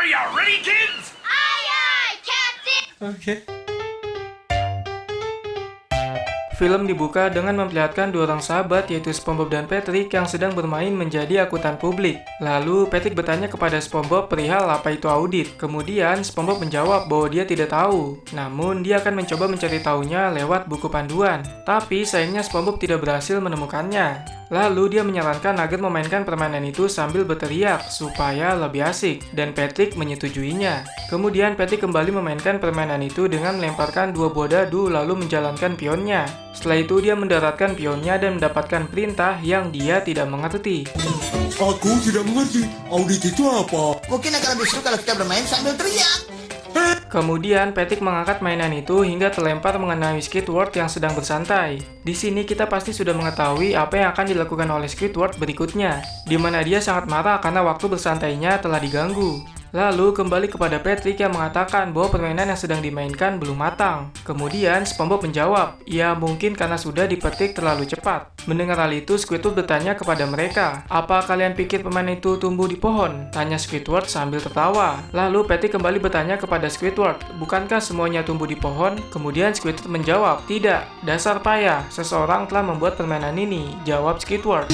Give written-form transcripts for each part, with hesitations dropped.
Are you ready, kids? Aye, Captain! Oke. Film dibuka dengan memperlihatkan dua orang sahabat yaitu SpongeBob dan Patrick yang sedang bermain menjadi akuntan publik. Lalu Patrick bertanya kepada SpongeBob perihal apa itu audit. Kemudian SpongeBob menjawab bahwa dia tidak tahu. Namun dia akan mencoba mencari tahunya lewat buku panduan. Tapi sayangnya SpongeBob tidak berhasil menemukannya. Lalu dia menyarankan agar memainkan permainan itu sambil berteriak supaya lebih asik, dan Patrick menyetujuinya. Kemudian Patrick kembali memainkan permainan itu dengan melemparkan dua buah dadu lalu menjalankan pionnya. Setelah itu dia mendaratkan pionnya dan mendapatkan perintah yang dia tidak mengerti. Aku tidak mengerti. Audit itu apa? Mungkin akan lebih seru kalau kita bermain sambil teriak. Kemudian Patrick mengangkat mainan itu hingga terlempar mengenai Squidward yang sedang bersantai. Di sini kita pasti sudah mengetahui apa yang akan dilakukan oleh Squidward berikutnya, di mana dia sangat marah karena waktu bersantainya telah diganggu. Lalu kembali kepada Patrick yang mengatakan bahwa permainan yang sedang dimainkan belum matang. Kemudian SpongeBob menjawab, ya mungkin karena sudah dipetik terlalu cepat. Mendengar hal itu, Squidward bertanya kepada mereka, apa kalian pikir permainan itu tumbuh di pohon? Tanya Squidward sambil tertawa. Lalu Patrick kembali bertanya kepada Squidward, bukankah semuanya tumbuh di pohon? Kemudian Squidward menjawab, tidak, dasar payah, seseorang telah membuat permainan ini, jawab Squidward.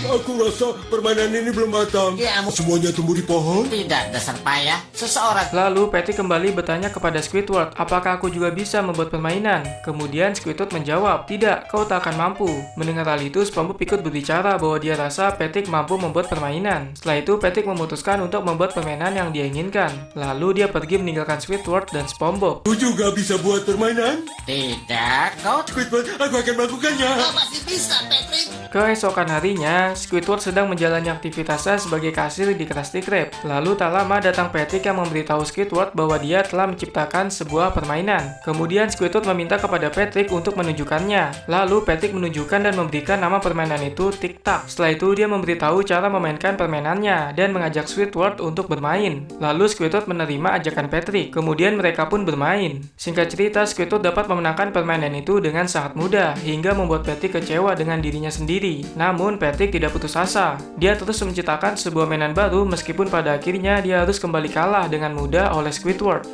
Aku rasa permainan ini belum matang. Ya, Semuanya tumbuh di pohon? tidak, dasar payah. Seseorang. Lalu Patrick kembali bertanya kepada Squidward, apakah aku juga bisa membuat permainan? Kemudian Squidward menjawab, tidak, kau tak akan mampu. Mendengar hal itu, SpongeBob ikut berbicara bahwa dia rasa Patrick mampu membuat permainan. Setelah itu, Patrick memutuskan untuk membuat permainan yang dia inginkan. Lalu dia pergi meninggalkan Squidward dan SpongeBob. Aku juga bisa buat permainan? Tidak, kau Squidward, aku akan melakukannya. Kau masih bisa, Patrick. Keesokan harinya, Squidward sedang menjalani aktivitasnya sebagai kasir di Krusty Krab. Lalu tak lama datang Patrick yang memberitahu Squidward bahwa dia telah menciptakan sebuah permainan. Kemudian Squidward meminta kepada Patrick untuk menunjukkannya. Lalu Patrick menunjukkan dan memberikan nama permainan itu Tic Tac. Setelah itu dia memberitahu cara memainkan permainannya dan mengajak Squidward untuk bermain. Lalu Squidward menerima ajakan Patrick. Kemudian mereka pun bermain. Singkat cerita, Squidward dapat memenangkan permainan itu dengan sangat mudah hingga membuat Patrick kecewa dengan dirinya sendiri. Namun Patrick tidak putus asa. Dia terus menciptakan sebuah mainan baru meskipun pada akhirnya dia harus kembali kalah dengan mudah oleh Squidward.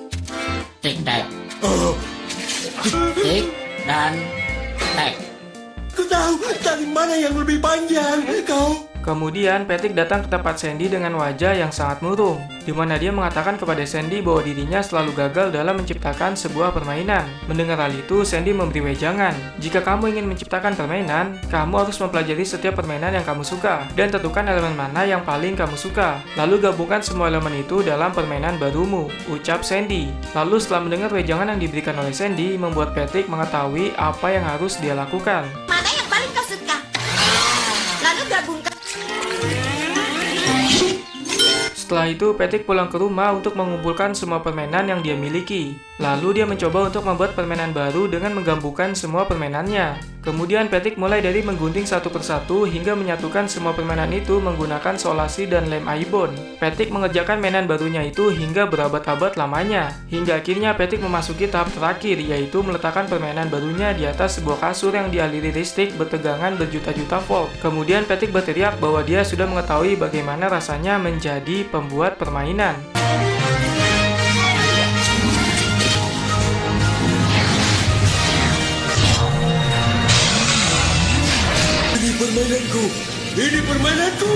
Tik tak. Tik dan tak. Aku tahu tali mana yang lebih panjang. Kau? Kemudian Patrick datang ke tempat Sandy dengan wajah yang sangat murung, di mana dia mengatakan kepada Sandy bahwa dirinya selalu gagal dalam menciptakan sebuah permainan. Mendengar hal itu, Sandy memberi wejangan. Jika kamu ingin menciptakan permainan, kamu harus mempelajari setiap permainan yang kamu suka, dan tentukan elemen mana yang paling kamu suka. Lalu gabungkan semua elemen itu dalam permainan barumu, ucap Sandy. Lalu setelah mendengar wejangan yang diberikan oleh Sandy, membuat Patrick mengetahui apa yang harus dia lakukan. Mana yang paling kau suka? Lalu gabungkan. Setelah itu, Patrick pulang ke rumah untuk mengumpulkan semua permainan yang dia miliki. Lalu dia mencoba untuk membuat permainan baru dengan menggabungkan semua permainannya. Kemudian Patrick mulai dari menggunting satu persatu hingga menyatukan semua permainan itu menggunakan solasi dan lem aibon. Patrick mengerjakan mainan barunya itu hingga berabad-abad lamanya. Hingga akhirnya Patrick memasuki tahap terakhir, yaitu meletakkan permainan barunya di atas sebuah kasur yang dialiri listrik bertegangan berjuta-juta volt. Kemudian Patrick berteriak bahwa dia sudah mengetahui bagaimana rasanya menjadi pembuat permainan. Permainanku. Ini permainanku.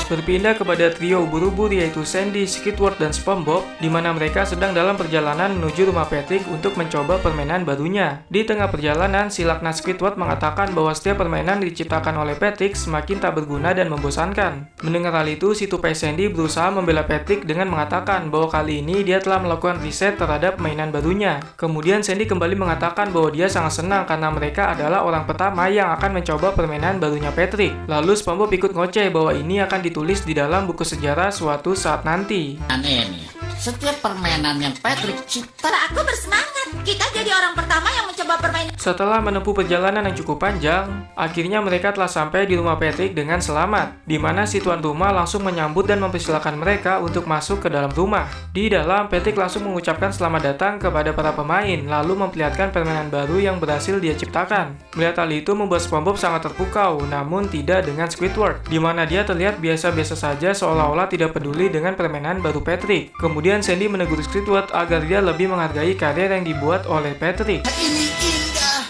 Berpindah kepada trio ubur-ubur yaitu Sandy, Squidward, dan SpongeBob, di mana mereka sedang dalam perjalanan menuju rumah Patrick untuk mencoba permainan barunya. Di tengah perjalanan, si laknat Squidward mengatakan bahwa setiap permainan diciptakan oleh Patrick semakin tak berguna dan membosankan. Mendengar hal itu, si tupai Sandy berusaha membela Patrick dengan mengatakan bahwa kali ini dia telah melakukan riset terhadap mainan barunya. Kemudian Sandy kembali mengatakan bahwa dia sangat senang karena mereka adalah orang pertama yang akan mencoba permainan barunya Patrick. Lalu SpongeBob ikut ngoceh bahwa ini akan ditulis di dalam buku sejarah suatu saat nanti. Ini. Setiap permainan yang Patrick cipta. Aku bersemangat. Kita jadi orang pertama yang mencoba permainan. Setelah menempuh perjalanan yang cukup panjang, akhirnya mereka telah sampai di rumah Patrick dengan selamat, di mana si tuan rumah langsung menyambut dan mempersilahkan mereka untuk masuk ke dalam rumah. Di dalam, Patrick langsung mengucapkan selamat datang kepada para pemain, lalu memperlihatkan permainan baru yang berhasil dia ciptakan. Melihat hal itu membuat SpongeBob sangat terpukau, namun tidak dengan Squidward, di mana dia terlihat biasa-biasa saja seolah-olah tidak peduli dengan permainan baru Patrick. Kemudian Kemudian Sandy menegur Squidward agar dia lebih menghargai karya yang dibuat oleh Patrick. Ini indah.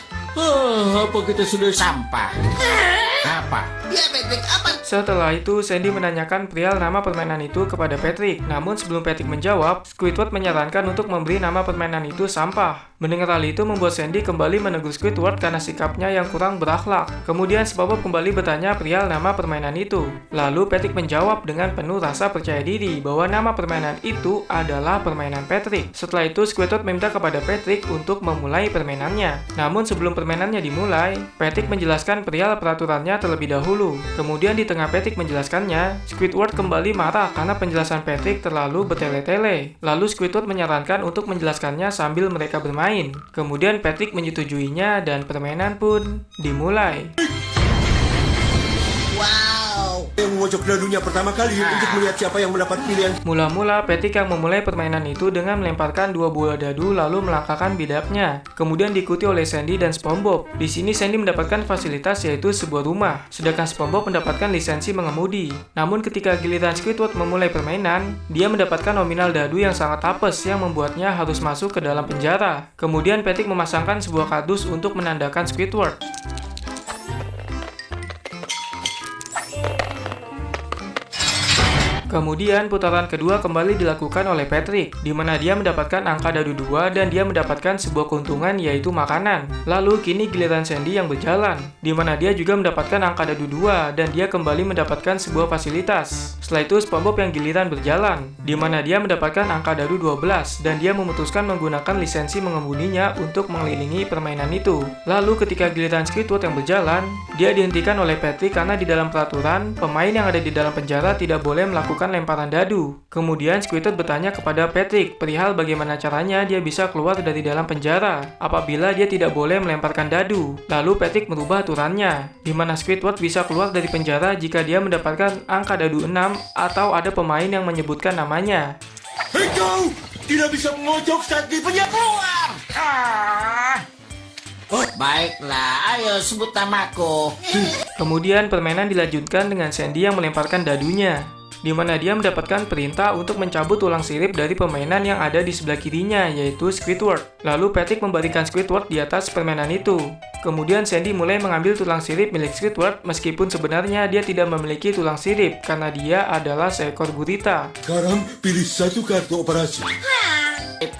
Apa kita sudah Sampah. Apa? Ya, Patrick, apa? Setelah itu, Sandy menanyakan perihal nama permainan itu kepada Patrick. Namun sebelum Patrick menjawab, Squidward menyarankan untuk memberi nama permainan itu sampah. Mendengar hal itu membuat Sandy kembali menegur Squidward karena sikapnya yang kurang berakhlak. Kemudian SpongeBob kembali bertanya perihal nama permainan itu. Lalu Patrick menjawab dengan penuh rasa percaya diri bahwa nama permainan itu adalah permainan Patrick. Setelah itu, Squidward meminta kepada Patrick untuk memulai permainannya. Namun sebelum permainannya dimulai, Patrick menjelaskan perihal peraturannya terlebih dahulu. Kemudian di tengah Patrick menjelaskannya, Squidward kembali marah karena penjelasan Patrick terlalu bertele-tele. Lalu Squidward menyarankan untuk menjelaskannya sambil mereka bermain. Kemudian Patrick menyetujuinya dan permainan pun dimulai. Wow. Yang mengocok dadunya pertama kali untuk melihat siapa yang mendapat pilihan. Mula-mula Patrick yang memulai permainan itu dengan melemparkan 2 buah dadu lalu melangkahkan bidaknya. Kemudian diikuti oleh Sandy dan SpongeBob. Di sini Sandy mendapatkan fasilitas yaitu sebuah rumah, sedangkan SpongeBob mendapatkan lisensi mengemudi. Namun ketika giliran Squidward memulai permainan, dia mendapatkan nominal dadu yang sangat apes yang membuatnya harus masuk ke dalam penjara. Kemudian Patrick memasangkan sebuah kardus untuk menandakan Squidward. Kemudian putaran kedua kembali dilakukan oleh Patrick, di mana dia mendapatkan angka dadu 2 dan dia mendapatkan sebuah keuntungan yaitu makanan. Lalu kini giliran Sandy yang berjalan, di mana dia juga mendapatkan angka dadu 2 dan dia kembali mendapatkan sebuah fasilitas. Setelah itu SpongeBob yang giliran berjalan, di mana dia mendapatkan angka dadu 12 dan dia memutuskan menggunakan lisensi mengemudinya untuk mengelilingi permainan itu. Lalu ketika giliran Squidward yang berjalan, dia dihentikan oleh Patrick karena di dalam peraturan, pemain yang ada di dalam penjara tidak boleh melakukan lemparan dadu. Kemudian Squidward bertanya kepada Patrick perihal bagaimana caranya dia bisa keluar dari dalam penjara apabila dia tidak boleh melemparkan dadu. Lalu Patrick merubah aturannya, di mana Squidward bisa keluar dari penjara jika dia mendapatkan angka dadu 6 atau ada pemain yang menyebutkan namanya. Hei kau! Tidak bisa mengocok saat di penjara. Keluar! Baiklah, ayo sebut namaku. Kemudian permainan dilanjutkan dengan Sandy yang melemparkan dadunya, di mana dia mendapatkan perintah untuk mencabut tulang sirip dari permainan yang ada di sebelah kirinya, yaitu Squidward. Lalu Patrick membaringkan Squidward di atas permainan itu. Kemudian Sandy mulai mengambil tulang sirip milik Squidward meskipun sebenarnya dia tidak memiliki tulang sirip karena dia adalah seekor gurita. Sekarang pilih satu kartu operasi.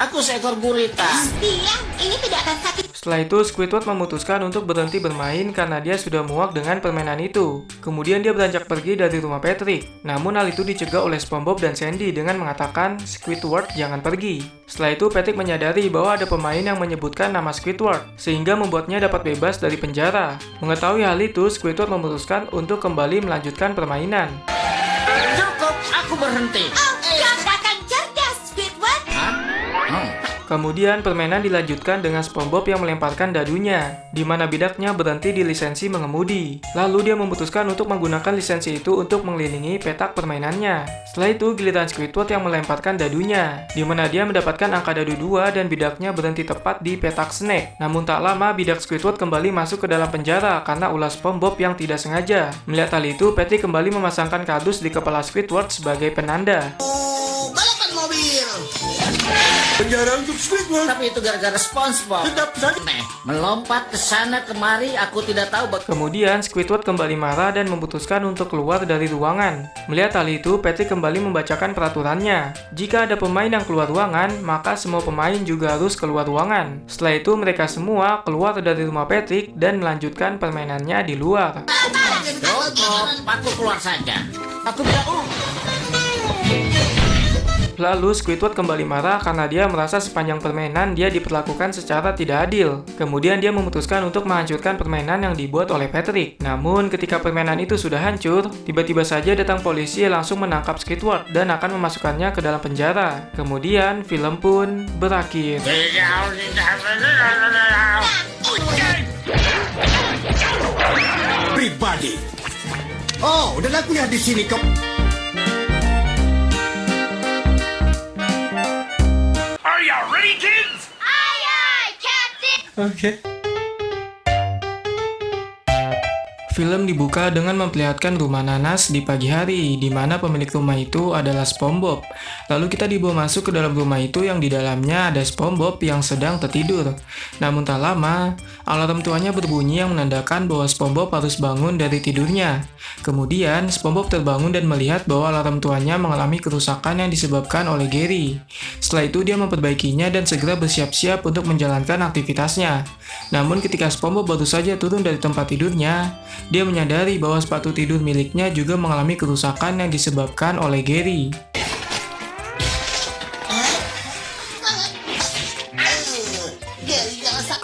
Aku seekor gurita. Diam, ini tidak akan sakit. Setelah itu, Squidward memutuskan untuk berhenti bermain karena dia sudah muak dengan permainan itu. Kemudian dia beranjak pergi dari rumah Patrick. Namun hal itu dicegah oleh SpongeBob dan Sandy dengan mengatakan, Squidward jangan pergi. Setelah itu, Patrick menyadari bahwa ada pemain yang menyebutkan nama Squidward, sehingga membuatnya dapat bebas dari penjara. Mengetahui hal itu, Squidward memutuskan untuk kembali melanjutkan permainan. Cukup, aku berhenti. Oh, kau akan cerdas, Squidward. Hah? Kemudian permainan dilanjutkan dengan SpongeBob yang melemparkan dadunya, di mana bidaknya berhenti di lisensi mengemudi. Lalu dia memutuskan untuk menggunakan lisensi itu untuk mengelilingi petak permainannya. Setelah itu giliran Squidward yang melemparkan dadunya, di mana dia mendapatkan angka dadu 2 dan bidaknya berhenti tepat di petak snack. Namun tak lama bidak Squidward kembali masuk ke dalam penjara karena ulah SpongeBob yang tidak sengaja. Melihat hal itu, Patrick kembali memasangkan kardus di kepala Squidward sebagai penanda. Balapan mobil. Penjara untuk Squidward. Tapi itu gara-gara SpongeBob. Tetap saja. Melompat ke sana kemari, aku tidak tahu Kemudian Squidward kembali marah dan memutuskan untuk keluar dari ruangan. Melihat hal itu, Patrick kembali membacakan peraturannya. Jika ada pemain yang keluar ruangan, maka semua pemain juga harus keluar ruangan. Setelah itu mereka semua keluar dari rumah Patrick dan melanjutkan permainannya di luar. Cukup, aku keluar saja. Aku bilang, Lalu Squidward kembali marah karena dia merasa sepanjang permainan dia diperlakukan secara tidak adil. Kemudian dia memutuskan untuk menghancurkan permainan yang dibuat oleh Patrick. Namun ketika permainan itu sudah hancur, tiba-tiba saja datang polisi yang langsung menangkap Squidward dan akan memasukkannya ke dalam penjara. Kemudian film pun berakhir. Pribadi. Oh, dan aku lihat di sini kau. Are you ready, kids? Aye, aye, Captain. Oke. Film dibuka dengan memperlihatkan rumah nanas di pagi hari, di mana pemilik rumah itu adalah SpongeBob. Lalu kita dibawa masuk ke dalam rumah itu yang di dalamnya ada SpongeBob yang sedang tertidur. Namun tak lama, alarm tuanya berbunyi yang menandakan bahwa SpongeBob harus bangun dari tidurnya. Kemudian, SpongeBob terbangun dan melihat bahwa alarm tuanya mengalami kerusakan yang disebabkan oleh Gary. Setelah itu dia memperbaikinya dan segera bersiap-siap untuk menjalankan aktivitasnya. Namun ketika SpongeBob baru saja turun dari tempat tidurnya, dia menyadari bahwa sepatu tidur miliknya juga mengalami kerusakan yang disebabkan oleh Gary.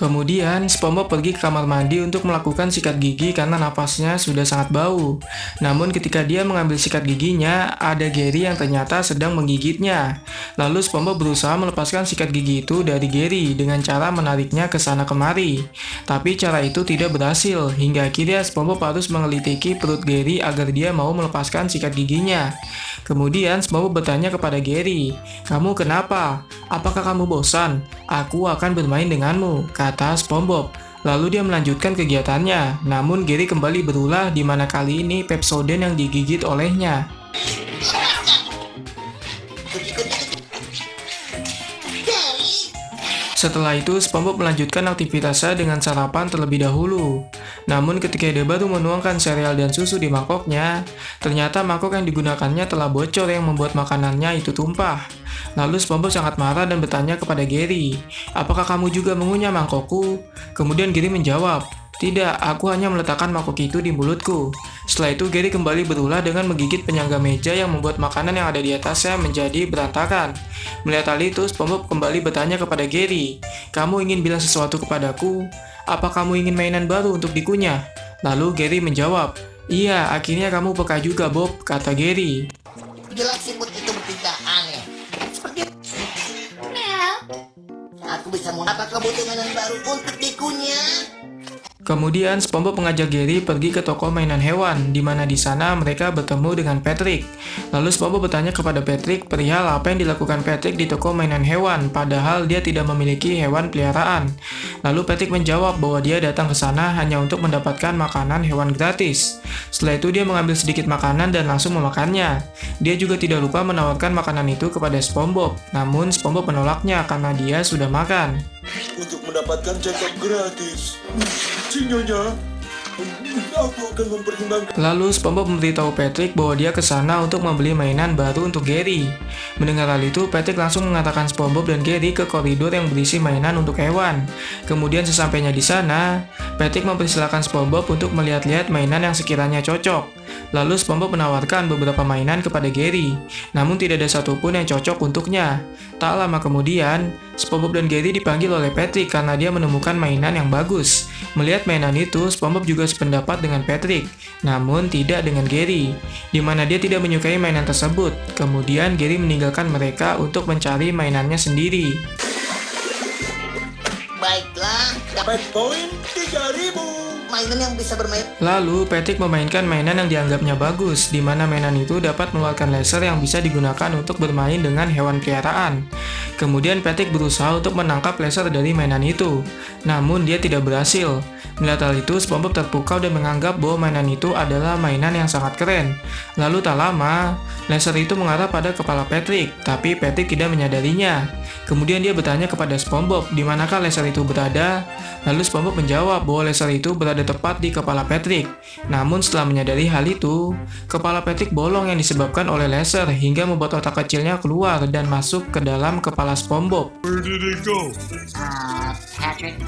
Kemudian, SpongeBob pergi ke kamar mandi untuk melakukan sikat gigi karena napasnya sudah sangat bau. Namun ketika dia mengambil sikat giginya, ada Gary yang ternyata sedang menggigitnya. Lalu SpongeBob berusaha melepaskan sikat gigi itu dari Gary dengan cara menariknya ke sana kemari. Tapi cara itu tidak berhasil, hingga akhirnya SpongeBob harus mengelitiki perut Gary agar dia mau melepaskan sikat giginya. Kemudian SpongeBob bertanya kepada Gary, "Kamu kenapa? Apakah kamu bosan? Aku akan bermain denganmu," kata SpongeBob. Lalu dia melanjutkan kegiatannya. Namun Gary kembali berulah di mana kali ini Pepsodent yang digigit olehnya. Setelah itu, SpongeBob melanjutkan aktivitasnya dengan sarapan terlebih dahulu. Namun ketika dia baru menuangkan sereal dan susu di mangkoknya, ternyata mangkok yang digunakannya telah bocor yang membuat makanannya itu tumpah. Lalu SpongeBob sangat marah dan bertanya kepada Gary, "Apakah kamu juga mengunyah mangkokku?" Kemudian Gary menjawab, "Tidak, aku hanya meletakkan mangkok itu di mulutku." Setelah itu Gary kembali berulah dengan menggigit penyangga meja yang membuat makanan yang ada di atasnya menjadi berantakan. Melihat hal itu, SpongeBob kembali bertanya kepada Gary, "Kamu ingin bilang sesuatu kepadaku? Apa kamu ingin mainan baru untuk dikunyah?" Lalu Gary menjawab, "Iya, akhirnya kamu peka juga, Bob," kata Gary. Jelas siput itu bertindak aneh. Seperti Mel, aku bisa apa kamu butuh mainan baru untuk dikunyah? Kemudian SpongeBob mengajak Gary pergi ke toko mainan hewan, di mana di sana mereka bertemu dengan Patrick. Lalu SpongeBob bertanya kepada Patrick perihal apa yang dilakukan Patrick di toko mainan hewan, padahal dia tidak memiliki hewan peliharaan. Lalu Patrick menjawab bahwa dia datang ke sana hanya untuk mendapatkan makanan hewan gratis. Setelah itu dia mengambil sedikit makanan dan langsung memakannya. Dia juga tidak lupa menawarkan makanan itu kepada SpongeBob, namun SpongeBob menolaknya karena dia sudah makan. Untuk mendapatkan check-up gratis. Sinyonya, aku akan mempertimbangkan. Lalu SpongeBob memberitahu Patrick bahwa dia ke sana untuk membeli mainan baru untuk Gary. Mendengar hal itu, Patrick langsung mengatakan SpongeBob dan Gary ke koridor yang berisi mainan untuk hewan. Kemudian sesampainya di sana, Patrick mempersilahkan SpongeBob untuk melihat-lihat mainan yang sekiranya cocok. Lalu SpongeBob menawarkan beberapa mainan kepada Gary, namun tidak ada satupun yang cocok untuknya. Tak lama kemudian, SpongeBob dan Gary dipanggil oleh Patrick karena dia menemukan mainan yang bagus. Melihat mainan itu, SpongeBob juga sependapat dengan Patrick, namun tidak dengan Gary, di mana dia tidak menyukai mainan tersebut. Kemudian Gary meninggalkan mereka untuk mencari mainannya sendiri. Baiklah, dapat Dapat poin 3.000. mainan yang bisa bermain. Lalu, Patrick memainkan mainan yang dianggapnya bagus, di mana mainan itu dapat mengeluarkan laser yang bisa digunakan untuk bermain dengan hewan peliharaan. Kemudian Patrick berusaha untuk menangkap laser dari mainan itu, namun dia tidak berhasil. Melihat hal itu, SpongeBob terpukau dan menganggap bahwa mainan itu adalah mainan yang sangat keren. Lalu tak lama, laser itu mengarah pada kepala Patrick, tapi Patrick tidak menyadarinya. Kemudian dia bertanya kepada SpongeBob di manakah laser itu berada. Lalu SpongeBob menjawab bahwa laser itu berada tepat di kepala Patrick. Namun setelah menyadari hal itu, kepala Patrick bolong yang disebabkan oleh laser hingga membuat otak kecilnya keluar dan masuk ke dalam kepala SpongeBob. Where did it go? Patrick.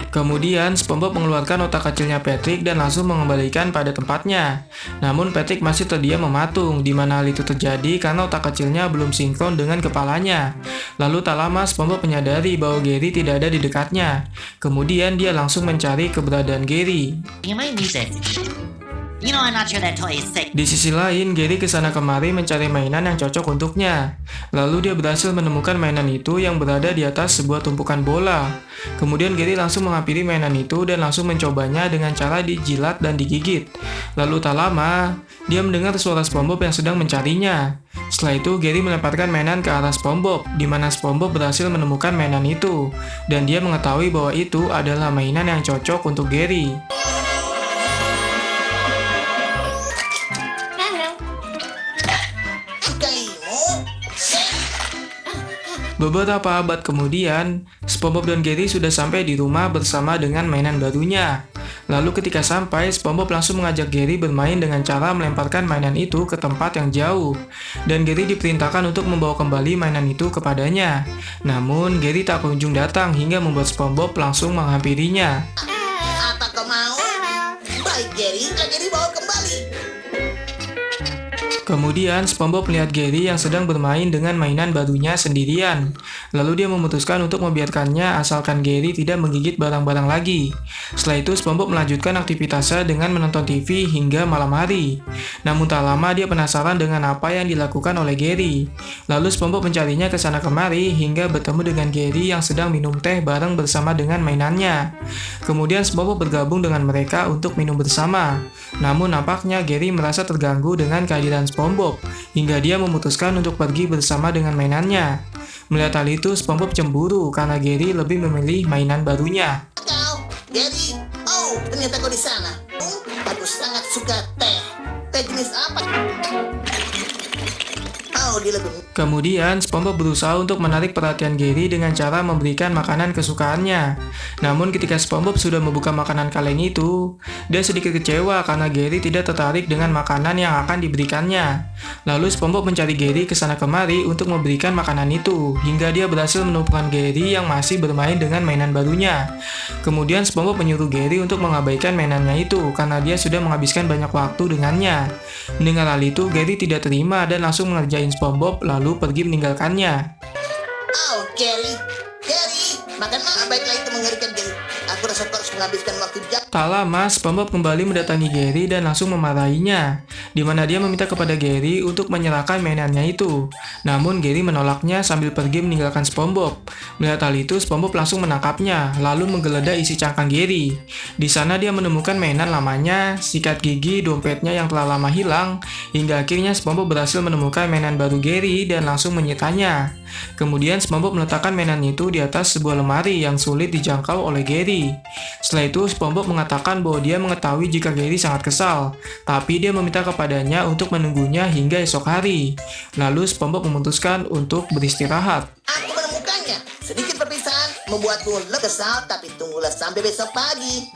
Kemudian SpongeBob mengeluarkan otak kecilnya Patrick dan langsung mengembalikan pada tempatnya. Namun Patrick masih terdiam mematung, di mana hal itu terjadi karena otak kecilnya belum sinkron dengan kepalanya. Lalu tak lama SpongeBob menyadari bahwa Gary tidak ada di dekatnya. Kemudian dia langsung mencari keberadaan Gary. You might use it. You know, I'm not sure that toy is sick. Di sisi lain, Gary kesana kemari mencari mainan yang cocok untuknya. Lalu dia berhasil menemukan mainan itu yang berada di atas sebuah tumpukan bola. Kemudian Gary langsung menghampiri mainan itu dan langsung mencobanya dengan cara dijilat dan digigit. Lalu tak lama, dia mendengar suara SpongeBob yang sedang mencarinya. Setelah itu, Gary melemparkan mainan ke arah SpongeBob, di mana SpongeBob berhasil menemukan mainan itu, dan dia mengetahui bahwa itu adalah mainan yang cocok untuk Gary. Kalimu? Beberapa abad kemudian, SpongeBob dan Gary sudah sampai di rumah bersama dengan mainan barunya. Lalu ketika sampai, SpongeBob langsung mengajak Gary bermain dengan cara melemparkan mainan itu ke tempat yang jauh. Dan Gary diperintahkan untuk membawa kembali mainan itu kepadanya. Namun, Gary tak kunjung datang hingga membuat SpongeBob langsung menghampirinya. Apa kau mau? Baik, Gary. Gary bawa kembali. Kemudian, SpongeBob melihat Gary yang sedang bermain dengan mainan barunya sendirian. Lalu dia memutuskan untuk membiarkannya asalkan Gary tidak menggigit barang-barang lagi. Setelah itu, SpongeBob melanjutkan aktivitasnya dengan menonton TV hingga malam hari. Namun tak lama dia penasaran dengan apa yang dilakukan oleh Gary. Lalu SpongeBob mencarinya ke sana kemari hingga bertemu dengan Gary yang sedang minum teh bareng bersama dengan mainannya. Kemudian SpongeBob bergabung dengan mereka untuk minum bersama. Namun nampaknya Gary merasa terganggu dengan kehadiran SpongeBob hingga dia memutuskan untuk pergi bersama dengan mainannya. Melihat hal itu, SpongeBob cemburu karena Gary lebih memilih mainan barunya. Kau, Gary. Oh, ternyata kau di sana. Aku sangat suka teh. Teh jenis apa? Oh, dia lebih... Kemudian, SpongeBob berusaha untuk menarik perhatian Gary dengan cara memberikan makanan kesukaannya. Namun ketika SpongeBob sudah membuka makanan kaleng itu, dia sedikit kecewa karena Gary tidak tertarik dengan makanan yang akan diberikannya. Lalu SpongeBob mencari Gary ke sana kemari untuk memberikan makanan itu, hingga dia berhasil menemukan Gary yang masih bermain dengan mainan barunya. Kemudian SpongeBob menyuruh Gary untuk mengabaikan mainannya itu karena dia sudah menghabiskan banyak waktu dengannya. Mendengar hal itu, Gary tidak terima dan langsung mengerjain SpongeBob lalu pergi meninggalkannya. Oh, Gary. Gary, makan baiklah itu mengerikan, Gary. Aku rasa kau harus menghabiskan waktu jam. Tak lama, SpongeBob kembali mendatangi Gary dan langsung memarahinya, di mana dia meminta kepada Gary untuk menyerahkan mainannya itu. Namun Gary menolaknya sambil pergi meninggalkan SpongeBob. Melihat hal itu, SpongeBob langsung menangkapnya, lalu menggeledah isi cangkang Gary. Di sana dia menemukan mainan lamanya, sikat gigi, dompetnya yang telah lama hilang, hingga akhirnya SpongeBob berhasil menemukan mainan baru Gary dan langsung menyitanya. Kemudian SpongeBob meletakkan mainan itu di atas sebuah lemari yang sulit dijangkau oleh Gary. Setelah itu, SpongeBob mengatakan bahwa dia mengetahui jika Gary sangat kesal, tapi dia meminta kepadanya untuk menunggunya hingga esok hari. Lalu SpongeBob memutuskan untuk beristirahat. Aku menemukannya. Sedikit perpisahan membuatku lebih kesal, tapi tunggulah sampai besok pagi.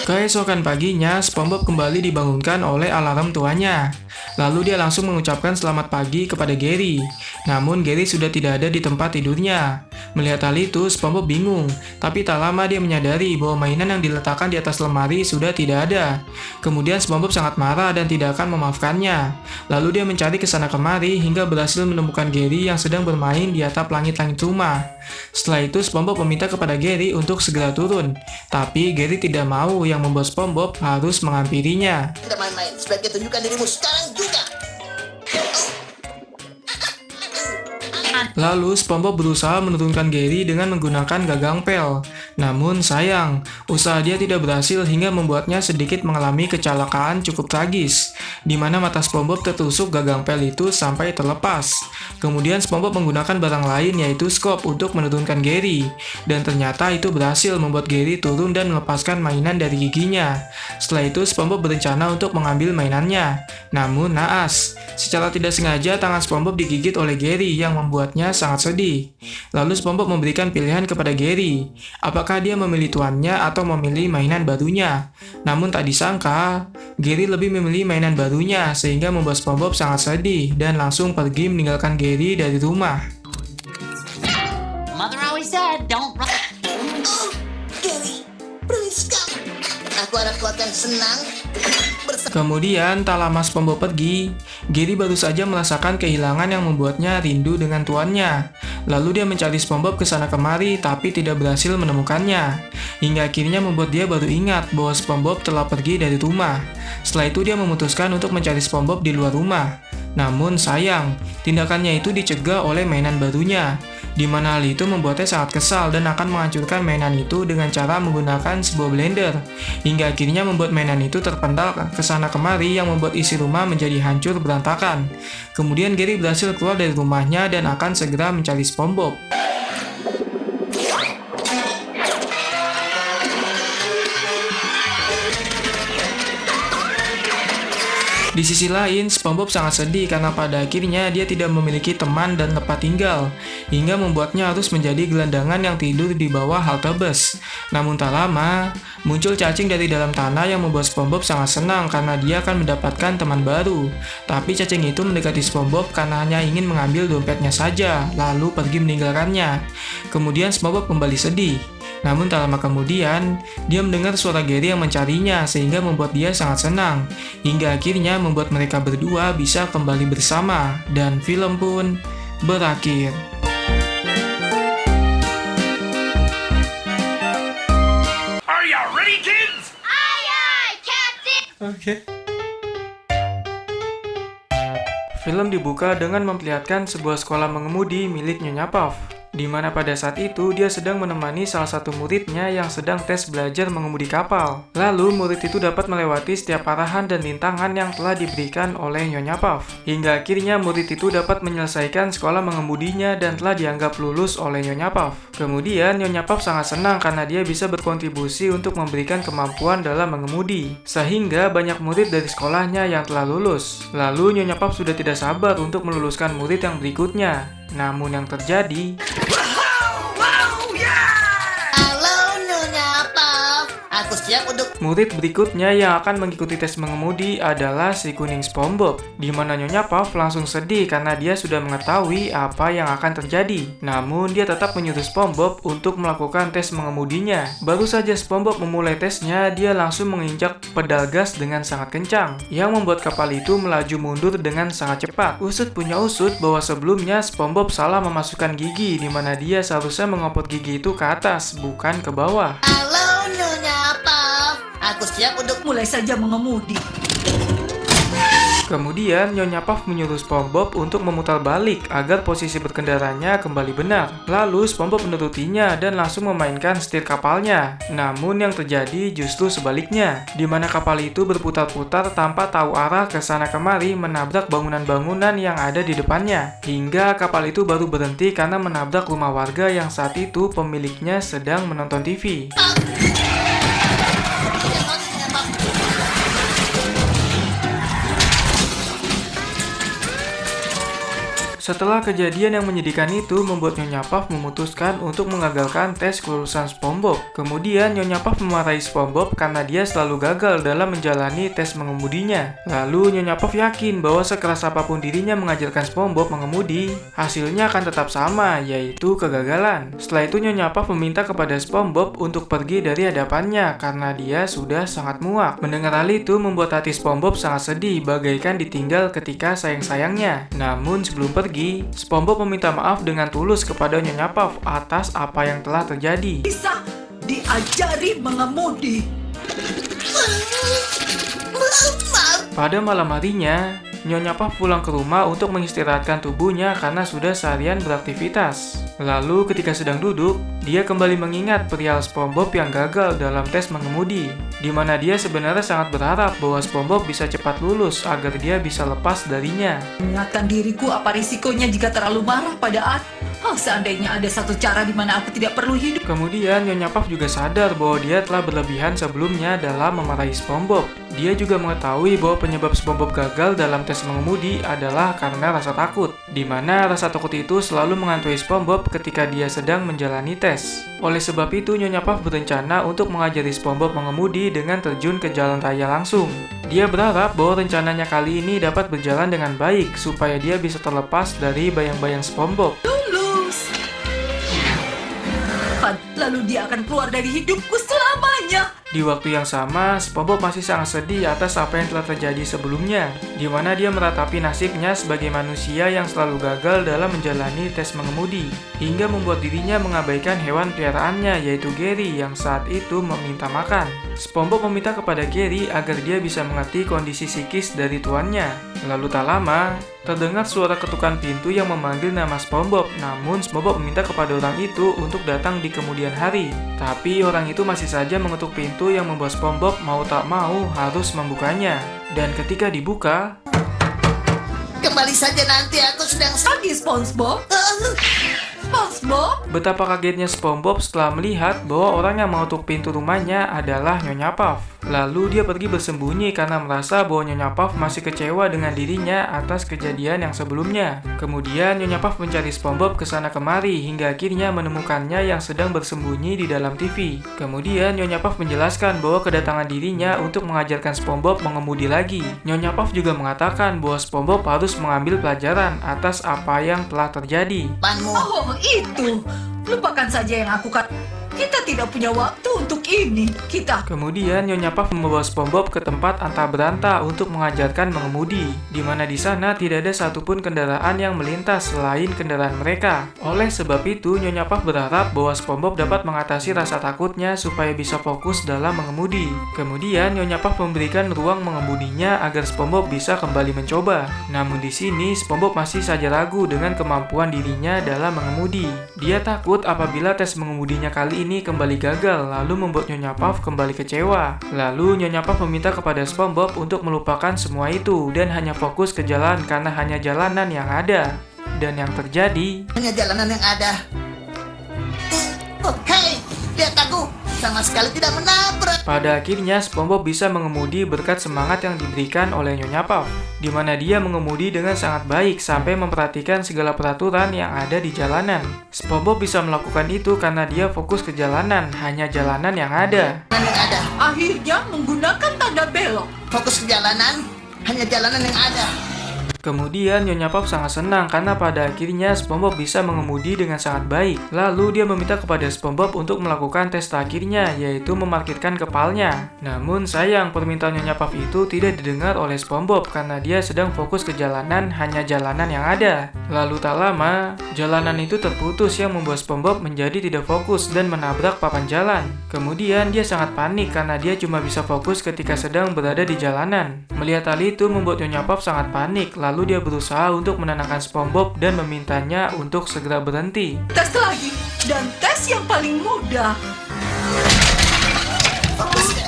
Keesokan paginya, SpongeBob kembali dibangunkan oleh alarm tuanya. Lalu dia langsung mengucapkan selamat pagi kepada Gary. Namun Gary sudah tidak ada di tempat tidurnya. Melihat hal itu, SpongeBob bingung. Tapi tak lama dia menyadari bahwa mainan yang diletakkan di atas lemari sudah tidak ada. Kemudian SpongeBob sangat marah dan tidak akan memaafkannya. Lalu dia mencari ke sana kemari hingga berhasil menemukan Gary yang sedang bermain di atap langit-langit rumah. Setelah itu, SpongeBob meminta kepada Gary untuk segera turun. Tapi Gary tidak mau, yang membuat SpongeBob harus menghampirinya. Tidak main-main, sebaiknya tunjukkan dirimu sekarang juga. Lalu SpongeBob berusaha menurunkan Gary dengan menggunakan gagang pel. Namun sayang, usaha dia tidak berhasil hingga membuatnya sedikit mengalami kecelakaan cukup tragis, di mana mata SpongeBob tertusuk gagang pel itu sampai terlepas. Kemudian SpongeBob menggunakan barang lain yaitu skop untuk menurunkan Gary, dan ternyata itu berhasil membuat Gary turun dan melepaskan mainan dari giginya. Setelah itu SpongeBob berencana untuk mengambil mainannya, namun naas. Secara tidak sengaja tangan SpongeBob digigit oleh Gary yang membuatnya sangat sedih. Lalu SpongeBob memberikan pilihan kepada Gary, apakah dia memilih tuannya atau memilih mainan barunya. Namun tak disangka, Gary lebih memilih mainan barunya sehingga membuat SpongeBob sangat sedih dan langsung pergi meninggalkan Gary dari rumah. Mother always said, don't run. Oh, Gary, berani sekali. Aku harap kau akan senang bersama. Kemudian, tak lama SpongeBob pergi, Gary baru saja merasakan kehilangan yang membuatnya rindu dengan tuannya. Lalu dia mencari SpongeBob ke sana kemari, tapi tidak berhasil menemukannya. Hingga akhirnya membuat dia baru ingat bahwa SpongeBob telah pergi dari rumah. Setelah itu dia memutuskan untuk mencari SpongeBob di luar rumah. Namun sayang, tindakannya itu dicegah oleh mainan barunya. Di mana hal itu membuatnya sangat kesal dan akan menghancurkan mainan itu dengan cara menggunakan sebuah blender. Hingga akhirnya membuat mainan itu terpental ke sana kemari yang membuat isi rumah menjadi hancur berantakan. Kemudian Gary berhasil keluar dari rumahnya dan akan segera mencari SpongeBob. Di sisi lain, SpongeBob sangat sedih karena pada akhirnya dia tidak memiliki teman dan tempat tinggal, hingga membuatnya harus menjadi gelandangan yang tidur di bawah halte bus. Namun tak lama, muncul cacing dari dalam tanah yang membuat SpongeBob sangat senang karena dia akan mendapatkan teman baru. Tapi cacing itu mendekati SpongeBob karena hanya ingin mengambil dompetnya saja, lalu pergi meninggalkannya. Kemudian SpongeBob kembali sedih. Namun tak lama kemudian, dia mendengar suara Gary yang mencarinya sehingga membuat dia sangat senang. Hingga akhirnya membuat mereka berdua bisa kembali bersama, dan film pun berakhir. Are you ready, kids? Oke. Film dibuka dengan memperlihatkan sebuah sekolah mengemudi milik Nyonya Puff, di mana pada saat itu dia sedang menemani salah satu muridnya yang sedang tes belajar mengemudi kapal. Lalu murid itu dapat melewati setiap arahan dan rintangan yang telah diberikan oleh Nyonya Puff. Hingga akhirnya murid itu dapat menyelesaikan sekolah mengemudinya dan telah dianggap lulus oleh Nyonya Puff. Kemudian Nyonya Puff sangat senang karena dia bisa berkontribusi untuk memberikan kemampuan dalam mengemudi, sehingga banyak murid dari sekolahnya yang telah lulus. Lalu Nyonya Puff sudah tidak sabar untuk meluluskan murid yang berikutnya. Namun yang terjadi... Halo Nyonya Puff, aku siap untuk... Murid berikutnya yang akan mengikuti tes mengemudi adalah si kuning SpongeBob, di mana Nyonya Puff langsung sedih karena dia sudah mengetahui apa yang akan terjadi. Namun dia tetap menyuruh SpongeBob untuk melakukan tes mengemudinya. Baru saja SpongeBob memulai tesnya, dia langsung menginjak pedal gas dengan sangat kencang, yang membuat kapal itu melaju mundur dengan sangat cepat. Usut punya usut bahwa sebelumnya SpongeBob salah memasukkan gigi, di mana dia seharusnya mengopot gigi itu ke atas, bukan ke bawah. Halo Nyonya Puff, aku siap untuk... Mulai saja mengemudi. Kemudian Nyonya Puff menyuruh SpongeBob untuk memutar balik agar posisi berkendaranya kembali benar. Lalu SpongeBob menurutinya dan langsung memainkan setir kapalnya. Namun yang terjadi justru sebaliknya, di mana kapal itu berputar-putar tanpa tahu arah ke sana kemari menabrak bangunan-bangunan yang ada di depannya. Hingga kapal itu baru berhenti karena menabrak rumah warga yang saat itu pemiliknya sedang menonton TV. Setelah kejadian yang menyedihkan itu membuat Nyonya Puff memutuskan untuk mengagalkan tes kelulusan SpongeBob. Kemudian Nyonya Puff memarahi SpongeBob karena dia selalu gagal dalam menjalani tes mengemudinya. Lalu Nyonya Puff yakin bahwa sekeras apapun dirinya mengajarkan SpongeBob mengemudi, hasilnya akan tetap sama, yaitu kegagalan. Setelah itu Nyonya Puff meminta kepada SpongeBob untuk pergi dari hadapannya karena dia sudah sangat muak. Mendengar hal itu membuat hati SpongeBob sangat sedih, bagaikan ditinggal ketika sayang-sayangnya. Namun sebelum pergi, SpongeBob meminta maaf dengan tulus kepada Nyonya Puff atas apa yang telah terjadi. Bisa diajari mengemudi. Pada malam harinya, Nyonya Puff pulang ke rumah untuk mengistirahatkan tubuhnya karena sudah seharian beraktivitas. Lalu ketika sedang duduk, dia kembali mengingat perihal SpongeBob yang gagal dalam tes mengemudi, di mana dia sebenarnya sangat berharap bahwa SpongeBob bisa cepat lulus agar dia bisa lepas darinya. Mengingatkan diriku apa risikonya jika terlalu marah pada seandainya ada satu cara di mana aku tidak perlu hidup. Kemudian Nyonya Puff juga sadar bahwa dia telah berlebihan sebelumnya dalam memarahi SpongeBob. Dia juga mengetahui bahwa penyebab SpongeBob gagal dalam tes mengemudi adalah karena rasa takut, di mana rasa takut itu selalu menghantui SpongeBob ketika dia sedang menjalani tes. Oleh sebab itu, Nyonya Puff berencana untuk mengajari SpongeBob mengemudi dengan terjun ke jalan raya langsung. Dia berharap bahwa rencananya kali ini dapat berjalan dengan baik supaya dia bisa terlepas dari bayang-bayang SpongeBob. Lalu dia akan keluar dari hidupku selamanya. Di waktu yang sama, SpongeBob masih sangat sedih atas apa yang telah terjadi sebelumnya, di mana dia meratapi nasibnya sebagai manusia yang selalu gagal dalam menjalani tes mengemudi, hingga membuat dirinya mengabaikan hewan peliharaannya yaitu Gary yang saat itu meminta makan. SpongeBob meminta kepada Gary agar dia bisa mengerti kondisi psikis dari tuannya. Lalu tak lama, terdengar suara ketukan pintu yang memanggil nama SpongeBob. Namun SpongeBob meminta kepada orang itu untuk datang di kemudian hari. Tapi orang itu masih saja mengetuk pintu yang membuat SpongeBob mau tak mau harus membukanya. Dan ketika dibuka, Kembali saja nanti, aku sedang Pagi, SpongeBob. SpongeBob? betapa kagetnya SpongeBob setelah melihat bahwa orang yang mengetuk pintu rumahnya adalah Nyonya Puff. Lalu dia pergi bersembunyi karena merasa bahwa Nyonya Puff masih kecewa dengan dirinya atas kejadian yang sebelumnya. Kemudian Nyonya Puff mencari SpongeBob ke sana kemari hingga akhirnya menemukannya yang sedang bersembunyi di dalam TV. Kemudian Nyonya Puff menjelaskan bahwa kedatangan dirinya untuk mengajarkan SpongeBob mengemudi lagi. Nyonya Puff juga mengatakan bahwa SpongeBob harus mengambil pelajaran atas apa yang telah terjadi. Panmu. Oh, itu. Lupakan saja yang aku katakan. Kita tidak punya waktu untuk ini. Kemudian Nyonya Puff membawa SpongeBob ke tempat antah berantah untuk mengajarkan mengemudi, di mana di sana tidak ada satupun kendaraan yang melintas selain kendaraan mereka. Oleh sebab itu, Nyonya Puff berharap bahwa SpongeBob dapat mengatasi rasa takutnya supaya bisa fokus dalam mengemudi. Kemudian Nyonya Puff memberikan ruang mengemudinya agar SpongeBob bisa kembali mencoba. Namun di sini SpongeBob masih saja ragu dengan kemampuan dirinya dalam mengemudi. Dia takut apabila tes mengemudinya kali ini kembali gagal, lalu membuat Nyonya Puff kembali kecewa. Lalu Nyonya Puff meminta kepada SpongeBob untuk melupakan semua itu dan hanya fokus ke jalan karena hanya jalanan yang ada. Dan yang terjadi, Hanya jalanan yang ada. Oh, hei, lihat aku. Sama sekali tidak menabrak. pada akhirnya SpongeBob bisa mengemudi berkat semangat yang diberikan oleh Nyonya Puff, di mana dia mengemudi dengan sangat baik sampai memperhatikan segala peraturan yang ada di jalanan. SpongeBob bisa melakukan itu karena dia fokus ke jalanan, hanya jalanan yang ada. Jalanan yang ada. Akhirnya menggunakan tanda belok. Fokus ke jalanan. Hanya jalanan yang ada. Kemudian Nyonya Puff sangat senang karena pada akhirnya SpongeBob bisa mengemudi dengan sangat baik. Lalu dia meminta kepada SpongeBob untuk melakukan tes terakhirnya, yaitu memarkirkan kepalanya. Namun sayang, permintaan Nyonya Puff itu tidak didengar oleh SpongeBob karena dia sedang fokus ke jalanan, hanya jalanan yang ada. Lalu tak lama, jalanan itu terputus yang membuat SpongeBob menjadi tidak fokus dan menabrak papan jalan. Kemudian dia sangat panik karena dia cuma bisa fokus ketika sedang berada di jalanan. Melihat hal itu membuat Nyonya Puff sangat panik. Lalu dia berusaha untuk menenangkan SpongeBob dan memintanya untuk segera berhenti. Tes lagi. Dan tes yang paling mudah. Fokus ke,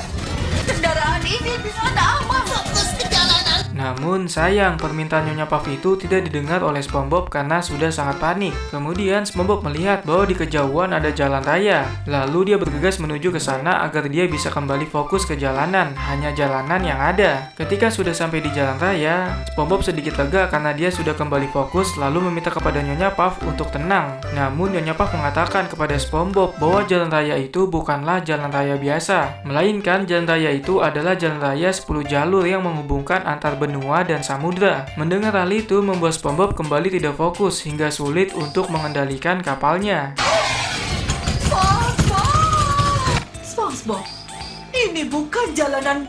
Kendaraan ini dengan aman. fokus ke jalanan. Namun sayang, permintaan Nyonya Puff itu tidak didengar oleh SpongeBob karena sudah sangat panik. Kemudian SpongeBob melihat bahwa di kejauhan ada jalan raya. Lalu dia bergegas menuju ke sana agar dia bisa kembali fokus ke jalanan, hanya jalanan yang ada. Ketika sudah sampai di jalan raya, SpongeBob sedikit lega karena dia sudah kembali fokus lalu meminta kepada Nyonya Puff untuk tenang. Namun Nyonya Puff mengatakan kepada SpongeBob bahwa jalan raya itu bukanlah jalan raya biasa, melainkan jalan raya itu adalah jalan raya 10 jalur yang menghubungkan antar benua dan samudra. Mendengar hal itu membuat SpongeBob kembali tidak fokus hingga sulit untuk mengendalikan kapalnya. SpongeBob, ini bukan jalanan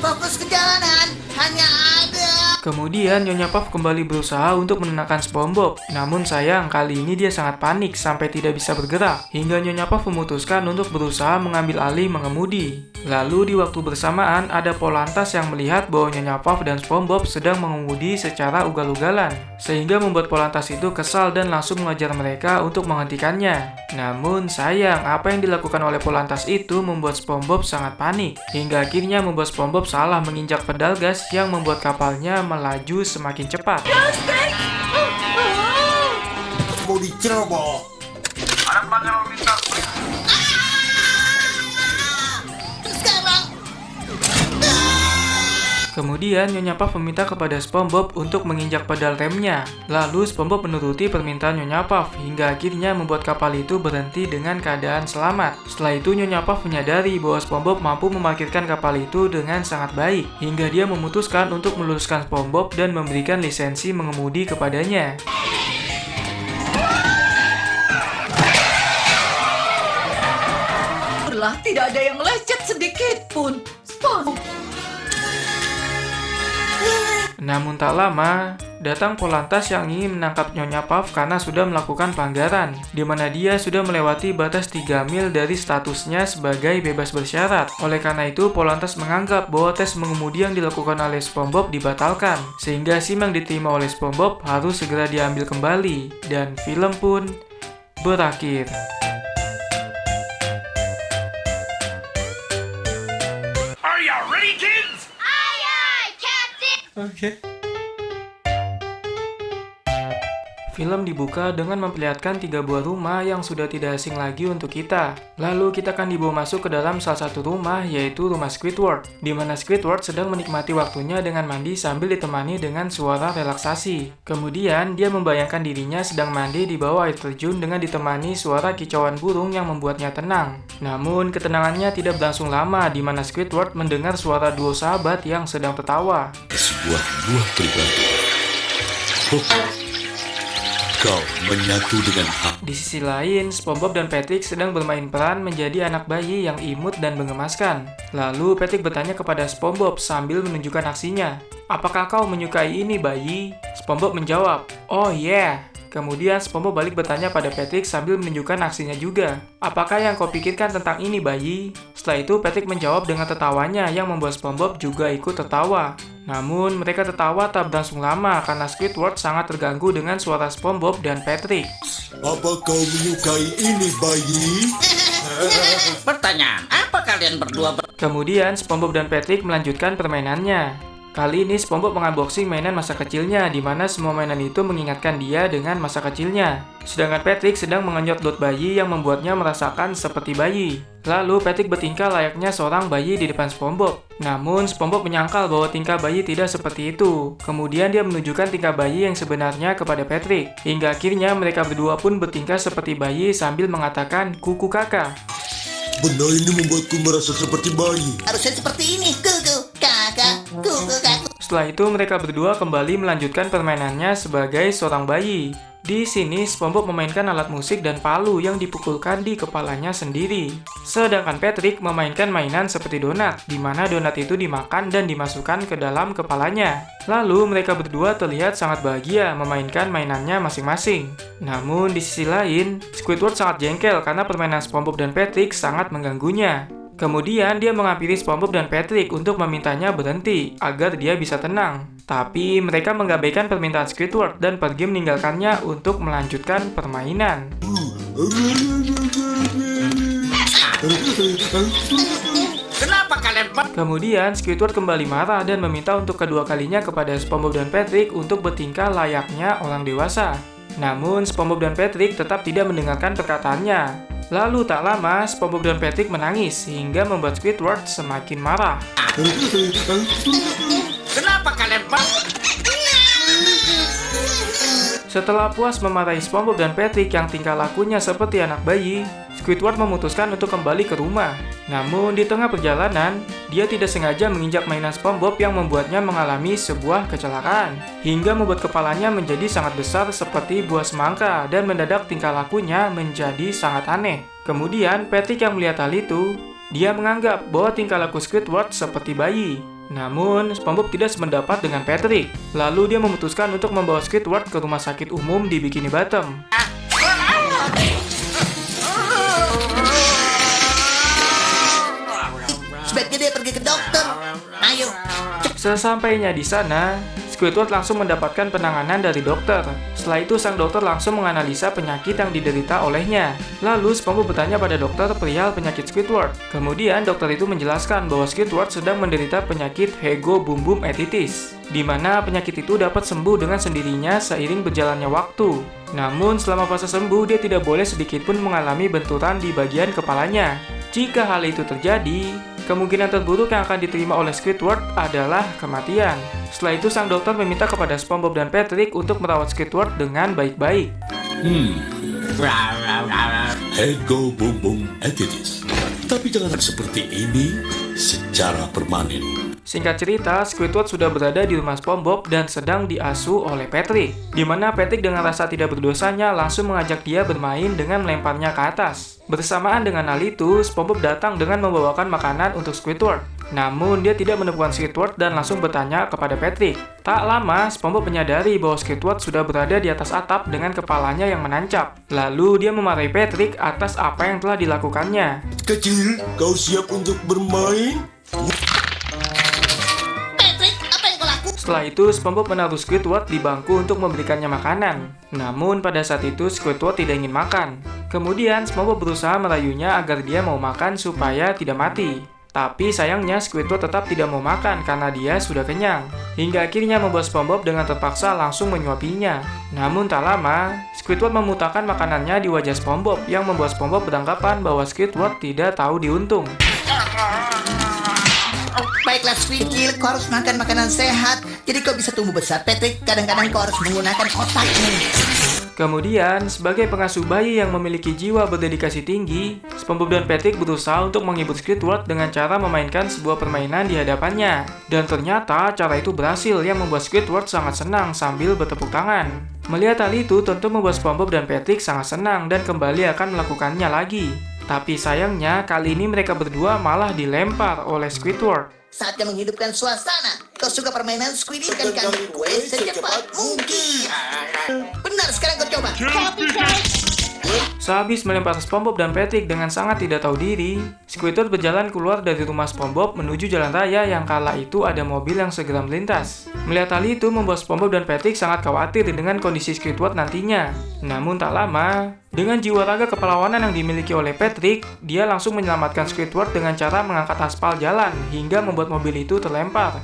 Fokus ke jalanan. Hanya ada. Kemudian Nyonya Puff kembali berusaha untuk menenangkan SpongeBob. Namun sayang, kali ini dia sangat panik sampai tidak bisa bergerak. Hingga Nyonya Puff memutuskan untuk berusaha mengambil alih mengemudi. Lalu di waktu bersamaan ada Polantas yang melihat bahwa Nyonya Puff dan SpongeBob sedang mengemudi secara ugal-ugalan. Sehingga membuat Polantas itu kesal dan langsung mengajar mereka untuk menghentikannya. Namun sayang, apa yang dilakukan oleh Polantas itu membuat SpongeBob sangat panik. Hingga akhirnya membuat SpongeBob salah menginjak pedal gas yang membuat kapalnya melaju semakin cepat. Mau diceroboh. Ada pelanggar lalu lintas. Sekarang. Kemudian Nyonya Puff meminta kepada SpongeBob untuk menginjak pedal remnya. Lalu SpongeBob menuruti permintaan Nyonya Puff hingga akhirnya membuat kapal itu berhenti dengan keadaan selamat. Setelah itu Nyonya Puff menyadari bahwa SpongeBob mampu memarkirkan kapal itu dengan sangat baik hingga dia memutuskan untuk meluruskan SpongeBob dan memberikan lisensi mengemudi kepadanya. Tidak ada yang lecet sedikit pun. SpongeBob. Namun tak lama, datang Polantas yang ingin menangkap Nyonya Puff karena sudah melakukan pelanggaran, di mana dia sudah melewati batas 3 mil dari statusnya sebagai bebas bersyarat. Oleh karena itu, Polantas menganggap bahwa tes mengemudi yang dilakukan oleh SpongeBob dibatalkan, sehingga SIM yang diterima oleh SpongeBob harus segera diambil kembali, dan film pun berakhir. Are you ready, kids? Film dibuka dengan memperlihatkan 3 buah rumah yang sudah tidak asing lagi untuk kita. Lalu kita akan dibawa masuk ke dalam salah satu rumah, yaitu rumah Squidward, di mana Squidward sedang menikmati waktunya dengan mandi sambil ditemani dengan suara relaksasi. Kemudian dia membayangkan dirinya sedang mandi di bawah air terjun dengan ditemani suara kicauan burung yang membuatnya tenang. Namun ketenangannya tidak berlangsung lama, di mana Squidward mendengar suara duo sahabat yang sedang tertawa. Sebuah buah pribadi. Kau menyatu dengan aku. Di sisi lain, SpongeBob dan Patrick sedang bermain peran menjadi anak bayi yang imut dan mengemaskan. Lalu Patrick bertanya kepada SpongeBob sambil menunjukkan aksinya. "Apakah kau menyukai ini, bayi?" SpongeBob menjawab, "Oh yeah." Kemudian SpongeBob balik bertanya pada Patrick sambil menunjukkan aksinya juga. "Apakah yang kau pikirkan tentang ini, bayi?" Setelah itu Patrick menjawab dengan tertawanya yang membuat SpongeBob juga ikut tertawa. Namun mereka tertawa tak berlangsung lama karena Squidward sangat terganggu dengan suara SpongeBob dan Patrick. Apa kau menyukai ini, bayi? Pertanyaan, apa kalian berdua Kemudian SpongeBob dan Patrick melanjutkan permainannya. Kali ini SpongeBob mengunboxing mainan masa kecilnya, di mana semua mainan itu mengingatkan dia dengan masa kecilnya. Sedangkan Patrick sedang mengenyot dot bayi yang membuatnya merasakan seperti bayi. Lalu Patrick bertingkah layaknya seorang bayi di depan SpongeBob. Namun SpongeBob menyangkal bahwa tingkah bayi tidak seperti itu. Kemudian dia menunjukkan tingkah bayi yang sebenarnya kepada Patrick. Hingga akhirnya mereka berdua pun bertingkah seperti bayi sambil mengatakan kuku kakak. Benda ini membuatku merasa seperti bayi. Harusnya seperti ini. Kuku kakak, kuku kakak. Setelah itu mereka berdua kembali melanjutkan permainannya sebagai seorang bayi. Di sini SpongeBob memainkan alat musik dan palu yang dipukulkan di kepalanya sendiri. Sedangkan Patrick memainkan mainan seperti donat, di mana donat itu dimakan dan dimasukkan ke dalam kepalanya. Lalu mereka berdua terlihat sangat bahagia memainkan mainannya masing-masing. Namun di sisi lain, Squidward sangat jengkel karena permainan SpongeBob dan Patrick sangat mengganggunya. Kemudian dia menghampiri SpongeBob dan Patrick untuk memintanya berhenti agar dia bisa tenang. Tapi mereka mengabaikan permintaan Squidward dan pergi meninggalkannya untuk melanjutkan permainan. Kenapa kalian Kemudian Squidward kembali marah dan meminta untuk kedua kalinya kepada SpongeBob dan Patrick untuk bertingkah layaknya orang dewasa. Namun SpongeBob dan Patrick tetap tidak mendengarkan perkataannya. Lalu tak lama, SpongeBob dan Patrick menangis sehingga membuat Squidward semakin marah. Kenapa kalian Setelah puas memarahi SpongeBob dan Patrick yang tingkah lakunya seperti anak bayi, Squidward memutuskan untuk kembali ke rumah. Namun di tengah perjalanan, dia tidak sengaja menginjak mainan SpongeBob yang membuatnya mengalami sebuah kecelakaan, hingga membuat kepalanya menjadi sangat besar seperti buah semangka dan mendadak tingkah lakunya menjadi sangat aneh. Kemudian Patrick yang melihat hal itu, dia menganggap bahwa tingkah laku Squidward seperti bayi. Namun, SpongeBob tidak sependapat dengan Patrick. Lalu dia memutuskan untuk membawa Squidward ke rumah sakit umum di Bikini Bottom. Sebaiknya dia pergi ke dokter. Ayo. Sesampainya di sana, Squidward langsung mendapatkan penanganan dari dokter. Setelah itu, sang dokter langsung menganalisa penyakit yang diderita olehnya. Lalu, SpongeBob bertanya pada dokter perihal penyakit Squidward. Kemudian, dokter itu menjelaskan bahwa Squidward sedang menderita penyakit Hegobumbum-etitis, di mana penyakit itu dapat sembuh dengan sendirinya seiring berjalannya waktu. Namun, selama fase sembuh, dia tidak boleh sedikitpun mengalami benturan di bagian kepalanya. Jika hal itu terjadi, kemungkinan terburuk yang akan diterima oleh Squidward adalah kematian. Setelah itu, sang dokter meminta kepada SpongeBob dan Patrick untuk merawat Squidward dengan baik-baik. Hegobumbum-etitis. Tapi jangan seperti ini secara permanen. Singkat cerita, Squidward sudah berada di rumah SpongeBob dan sedang diasuh oleh Patrick. Di mana Patrick dengan rasa tidak berdosanya langsung mengajak dia bermain dengan melemparnya ke atas. Bersamaan dengan hal itu, SpongeBob datang dengan membawakan makanan untuk Squidward. Namun, dia tidak menemukan Squidward dan langsung bertanya kepada Patrick. Tak lama, SpongeBob menyadari bahwa Squidward sudah berada di atas atap dengan kepalanya yang menancap. Lalu, dia memarahi Patrick atas apa yang telah dilakukannya. Kecil, kau siap untuk bermain? Patrick, apa yang kau lakukan? Setelah itu, SpongeBob menaruh Squidward di bangku untuk memberikannya makanan. Namun, pada saat itu Squidward tidak ingin makan. Kemudian, SpongeBob berusaha merayunya agar dia mau makan supaya tidak mati. Tapi sayangnya Squidward tetap tidak mau makan karena dia sudah kenyang. Hingga akhirnya membuat SpongeBob dengan terpaksa langsung menyuapinya. Namun tak lama, Squidward memuntahkan makanannya di wajah SpongeBob yang membuat SpongeBob beranggapan bahwa Squidward tidak tahu diuntung. Baiklah Squidkill, kau harus makan makanan sehat. Jadi kau bisa tumbuh besar. Patrick, kadang-kadang kau harus menggunakan otakmu. Kemudian, sebagai pengasuh bayi yang memiliki jiwa berdedikasi tinggi, SpongeBob dan Patrick berusaha untuk menghibur Squidward dengan cara memainkan sebuah permainan di hadapannya. Dan ternyata cara itu berhasil yang membuat Squidward sangat senang sambil bertepuk tangan. Melihat hal itu tentu membuat SpongeBob dan Patrick sangat senang dan kembali akan melakukannya lagi. Tapi sayangnya kali ini mereka berdua malah dilempar oleh Squidward. Saatnya menghidupkan suasana. Kau suka permainan Squiddy? Kan kami kue secepat mungkin. Benar, sekarang kau coba. Sehabis melempar SpongeBob dan Patrick dengan sangat tidak tahu diri, Squidward berjalan keluar dari rumah SpongeBob menuju jalan raya yang kala itu ada mobil yang segera melintas. Melihat hal itu membuat SpongeBob dan Patrick sangat khawatir dengan kondisi Squidward nantinya. Namun tak lama, dengan jiwa raga kepahlawanan yang dimiliki oleh Patrick, dia langsung menyelamatkan Squidward dengan cara mengangkat aspal jalan hingga membuat mobil itu terlempar.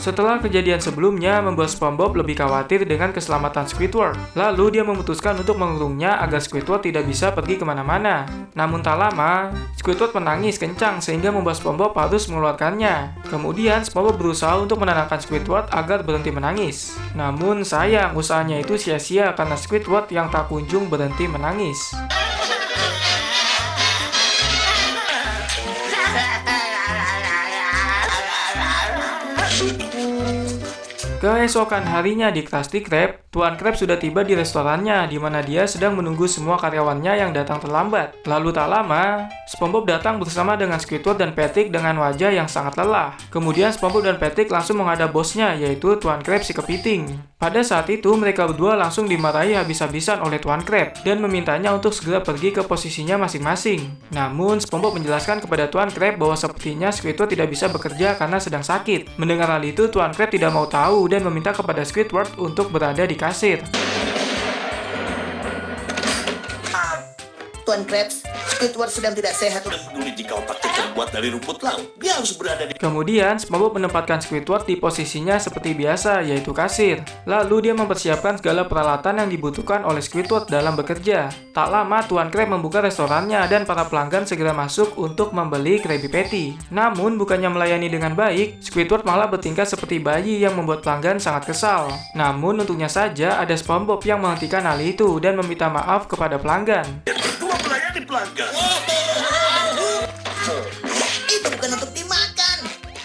Setelah kejadian sebelumnya membuat SpongeBob lebih khawatir dengan keselamatan Squidward. Lalu dia memutuskan untuk mengurungnya agar Squidward tidak bisa pergi kemana-mana. Namun tak lama, Squidward menangis kencang sehingga membuat SpongeBob harus mengeluarkannya. Kemudian SpongeBob berusaha untuk menenangkan Squidward agar berhenti menangis. Namun sayang, usahanya itu sia-sia karena Squidward yang tak kunjung berhenti menangis. Keesokan harinya di Krusty Krab, Tuan Krab sudah tiba di restorannya di mana dia sedang menunggu semua karyawannya yang datang terlambat. Lalu tak lama, SpongeBob datang bersama dengan Squidward dan Patrick dengan wajah yang sangat lelah. Kemudian SpongeBob dan Patrick langsung menghadap bosnya yaitu Tuan Krab si kepiting. Pada saat itu mereka berdua langsung dimarahi habis-habisan oleh Tuan Krab dan memintanya untuk segera pergi ke posisinya masing-masing. Namun SpongeBob menjelaskan kepada Tuan Krab bahwa sepertinya Squidward tidak bisa bekerja karena sedang sakit. Mendengar hal itu Tuan Krab tidak mau tahu dan meminta kepada Squidward untuk berada di kasir. Tuan Krabs, Squidward sedang tidak sehat. Tidak peduli jika otaknya terbuat dari rumput laut. Dia harus berada di... Kemudian, SpongeBob menempatkan Squidward di posisinya seperti biasa, yaitu kasir. Lalu dia mempersiapkan segala peralatan yang dibutuhkan oleh Squidward dalam bekerja. Tak lama, Tuan Krab membuka restorannya dan para pelanggan segera masuk untuk membeli Krabby Patty. Namun, bukannya melayani dengan baik, Squidward malah bertingkah seperti bayi yang membuat pelanggan sangat kesal. Namun, untungnya saja ada SpongeBob yang menghentikan hal itu dan meminta maaf kepada pelanggan. Berdua melayani pelanggan. Itu bukan untuk dimakan.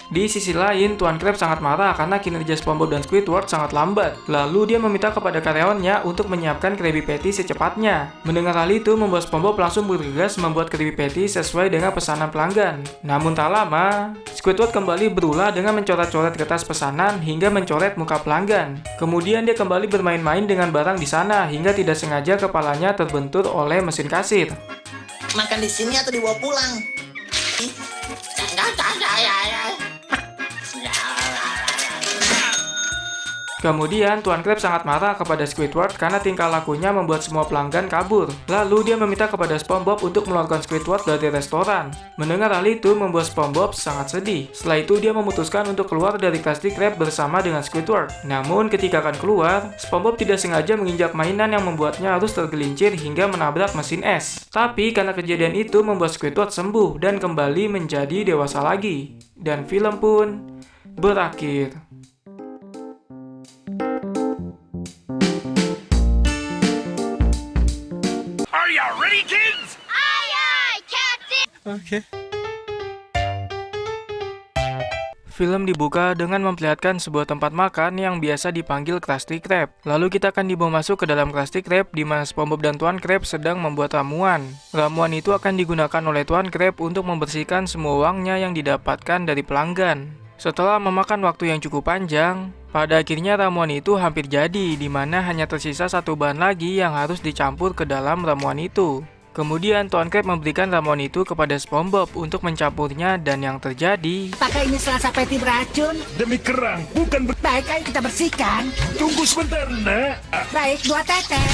Di sisi lain, Tuan Krab sangat marah karena kinerja SpongeBob dan Squidward sangat lambat. Lalu dia meminta kepada karyawannya untuk menyiapkan Krabby Patty secepatnya. Mendengar hal itu membuat SpongeBob langsung bergegas membuat Krabby Patty sesuai dengan pesanan pelanggan. Namun tak lama, Squidward kembali berulah dengan mencoret-coret kertas pesanan hingga mencoret muka pelanggan. Kemudian dia kembali bermain-main dengan barang di sana hingga tidak sengaja kepalanya terbentur oleh mesin kasir. Makan di sini atau dibawa pulang? Kemudian Tuan Krab sangat marah kepada Squidward karena tingkah lakunya membuat semua pelanggan kabur. Lalu dia meminta kepada SpongeBob untuk mengeluarkan Squidward dari restoran. Mendengar hal itu membuat SpongeBob sangat sedih. Setelah itu dia memutuskan untuk keluar dari Krusty Krab bersama dengan Squidward. Namun ketika akan keluar, SpongeBob tidak sengaja menginjak mainan yang membuatnya harus tergelincir hingga menabrak mesin es. Tapi karena kejadian itu membuat Squidward sembuh dan kembali menjadi dewasa lagi. Dan film pun berakhir. Film dibuka dengan memperlihatkan sebuah tempat makan yang biasa dipanggil Krusty Krab. Lalu kita akan dibawa masuk ke dalam Krusty Krab di mana SpongeBob dan Tuan Krab sedang membuat ramuan. Ramuan itu akan digunakan oleh Tuan Krab untuk membersihkan semua uangnya yang didapatkan dari pelanggan. Setelah memakan waktu yang cukup panjang, pada akhirnya ramuan itu hampir jadi, di mana hanya tersisa satu bahan lagi yang harus dicampur ke dalam ramuan itu. Kemudian Tuan Krab memberikan ramuan itu kepada SpongeBob untuk mencampurnya dan yang terjadi... Apakah ini selasa peti beracun? Demi kerang, bukan Baik, ayo kita bersihkan. Tunggu sebentar, nak. Baik, 2 tetes.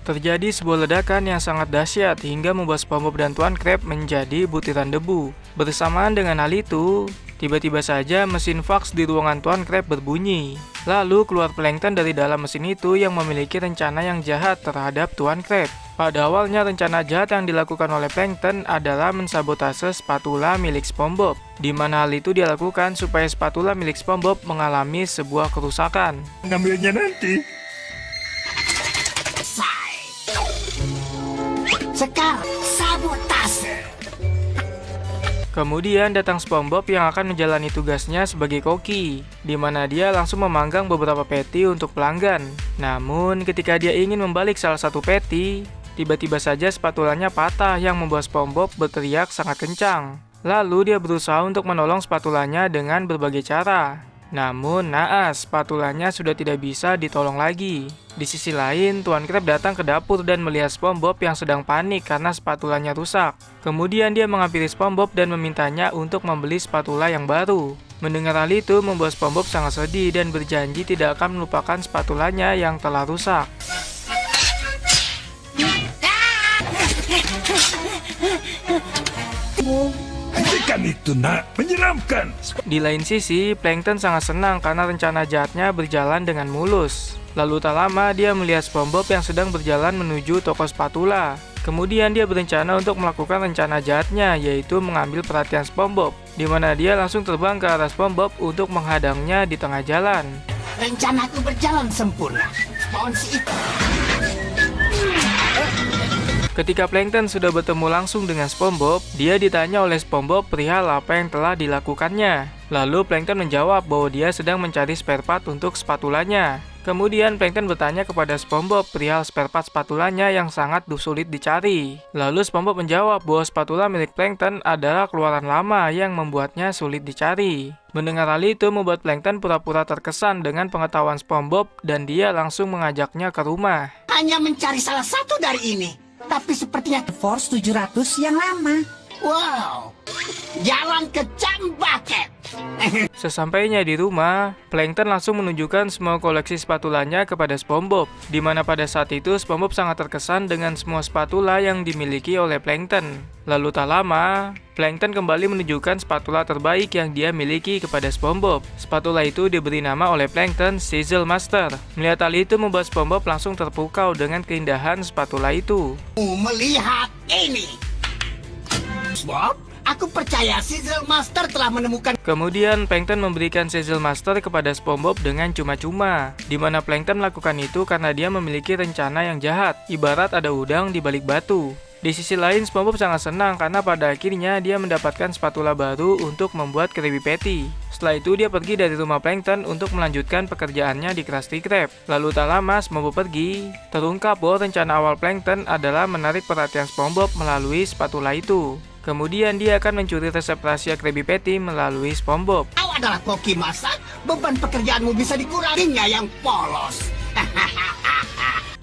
Terjadi sebuah ledakan yang sangat dahsyat hingga membuat SpongeBob dan Tuan Krab menjadi butiran debu. Bersamaan dengan hal itu, tiba-tiba saja mesin fax di ruangan Tuan Krab berbunyi. Lalu keluar plankton dari dalam mesin itu yang memiliki rencana yang jahat terhadap Tuan Krab. Pada awalnya rencana jahat yang dilakukan oleh plankton adalah mensabotase spatula milik SpongeBob, di mana hal itu dia lakukan supaya spatula milik SpongeBob mengalami sebuah kerusakan. Ngambilnya nanti. Sekarang, sabotase. Kemudian datang SpongeBob yang akan menjalani tugasnya sebagai koki, di mana dia langsung memanggang beberapa patty untuk pelanggan. Namun ketika dia ingin membalik salah satu patty, tiba-tiba saja spatulanya patah yang membuat SpongeBob berteriak sangat kencang. Lalu dia berusaha untuk menolong spatulanya dengan berbagai cara. Namun naas, spatulanya sudah tidak bisa ditolong lagi. Di sisi lain, Tuan Krab datang ke dapur dan melihat SpongeBob yang sedang panik karena spatulanya rusak. Kemudian dia menghampiri SpongeBob dan memintanya untuk membeli spatula yang baru. Mendengar hal itu membuat SpongeBob sangat sedih dan berjanji tidak akan melupakan spatulanya yang telah rusak. Hentikan itu, nak. Menyeramkan. Di lain sisi, Plankton sangat senang karena rencana jahatnya berjalan dengan mulus. Lalu tak lama dia melihat SpongeBob yang sedang berjalan menuju toko spatula. Kemudian dia berencana untuk melakukan rencana jahatnya, yaitu mengambil perhatian SpongeBob, di mana dia langsung terbang ke arah SpongeBob untuk menghadangnya di tengah jalan. Rencanaku berjalan sempurna. Spons itu. Ketika Plankton sudah bertemu langsung dengan SpongeBob, dia ditanya oleh SpongeBob perihal apa yang telah dilakukannya. Lalu Plankton menjawab bahwa dia sedang mencari spare part untuk spatulanya. Kemudian Plankton bertanya kepada SpongeBob perihal spare part spatulanya yang sangat sulit dicari. Lalu SpongeBob menjawab bahwa spatula milik Plankton adalah keluaran lama yang membuatnya sulit dicari. Mendengar hal itu membuat Plankton pura-pura terkesan dengan pengetahuan SpongeBob dan dia langsung mengajaknya ke rumah. Hanya mencari salah satu dari ini. Tapi sepertinya Force 700 yang lama. Wow, jalan ke Cambaket. Sesampainya di rumah, Plankton langsung menunjukkan semua koleksi spatulanya kepada SpongeBob, di mana pada saat itu SpongeBob sangat terkesan dengan semua spatula yang dimiliki oleh Plankton. Lalu tak lama, Plankton kembali menunjukkan spatula terbaik yang dia miliki kepada SpongeBob. Spatula itu diberi nama oleh Plankton Sizzle Master. Melihat hal itu membuat SpongeBob langsung terpukau dengan keindahan spatula itu. Melihat ini, Bob, aku percaya Sizzle Master telah menemukan. Kemudian Plankton memberikan Sizzle Master kepada SpongeBob dengan cuma-cuma, di mana Plankton melakukan itu karena dia memiliki rencana yang jahat, ibarat ada udang di balik batu. Di sisi lain, SpongeBob sangat senang karena pada akhirnya dia mendapatkan spatula baru untuk membuat Krabby Patty. Setelah itu dia pergi dari rumah Plankton untuk melanjutkan pekerjaannya di Krusty Krab. Lalu tak lama SpongeBob pergi, terungkap bahwa rencana awal Plankton adalah menarik perhatian SpongeBob melalui spatula itu. Kemudian dia akan mencuri resep rahasia Krabby Patty melalui SpongeBob. Kau adalah koki masak, beban pekerjaanmu bisa dikuranginya yang polos.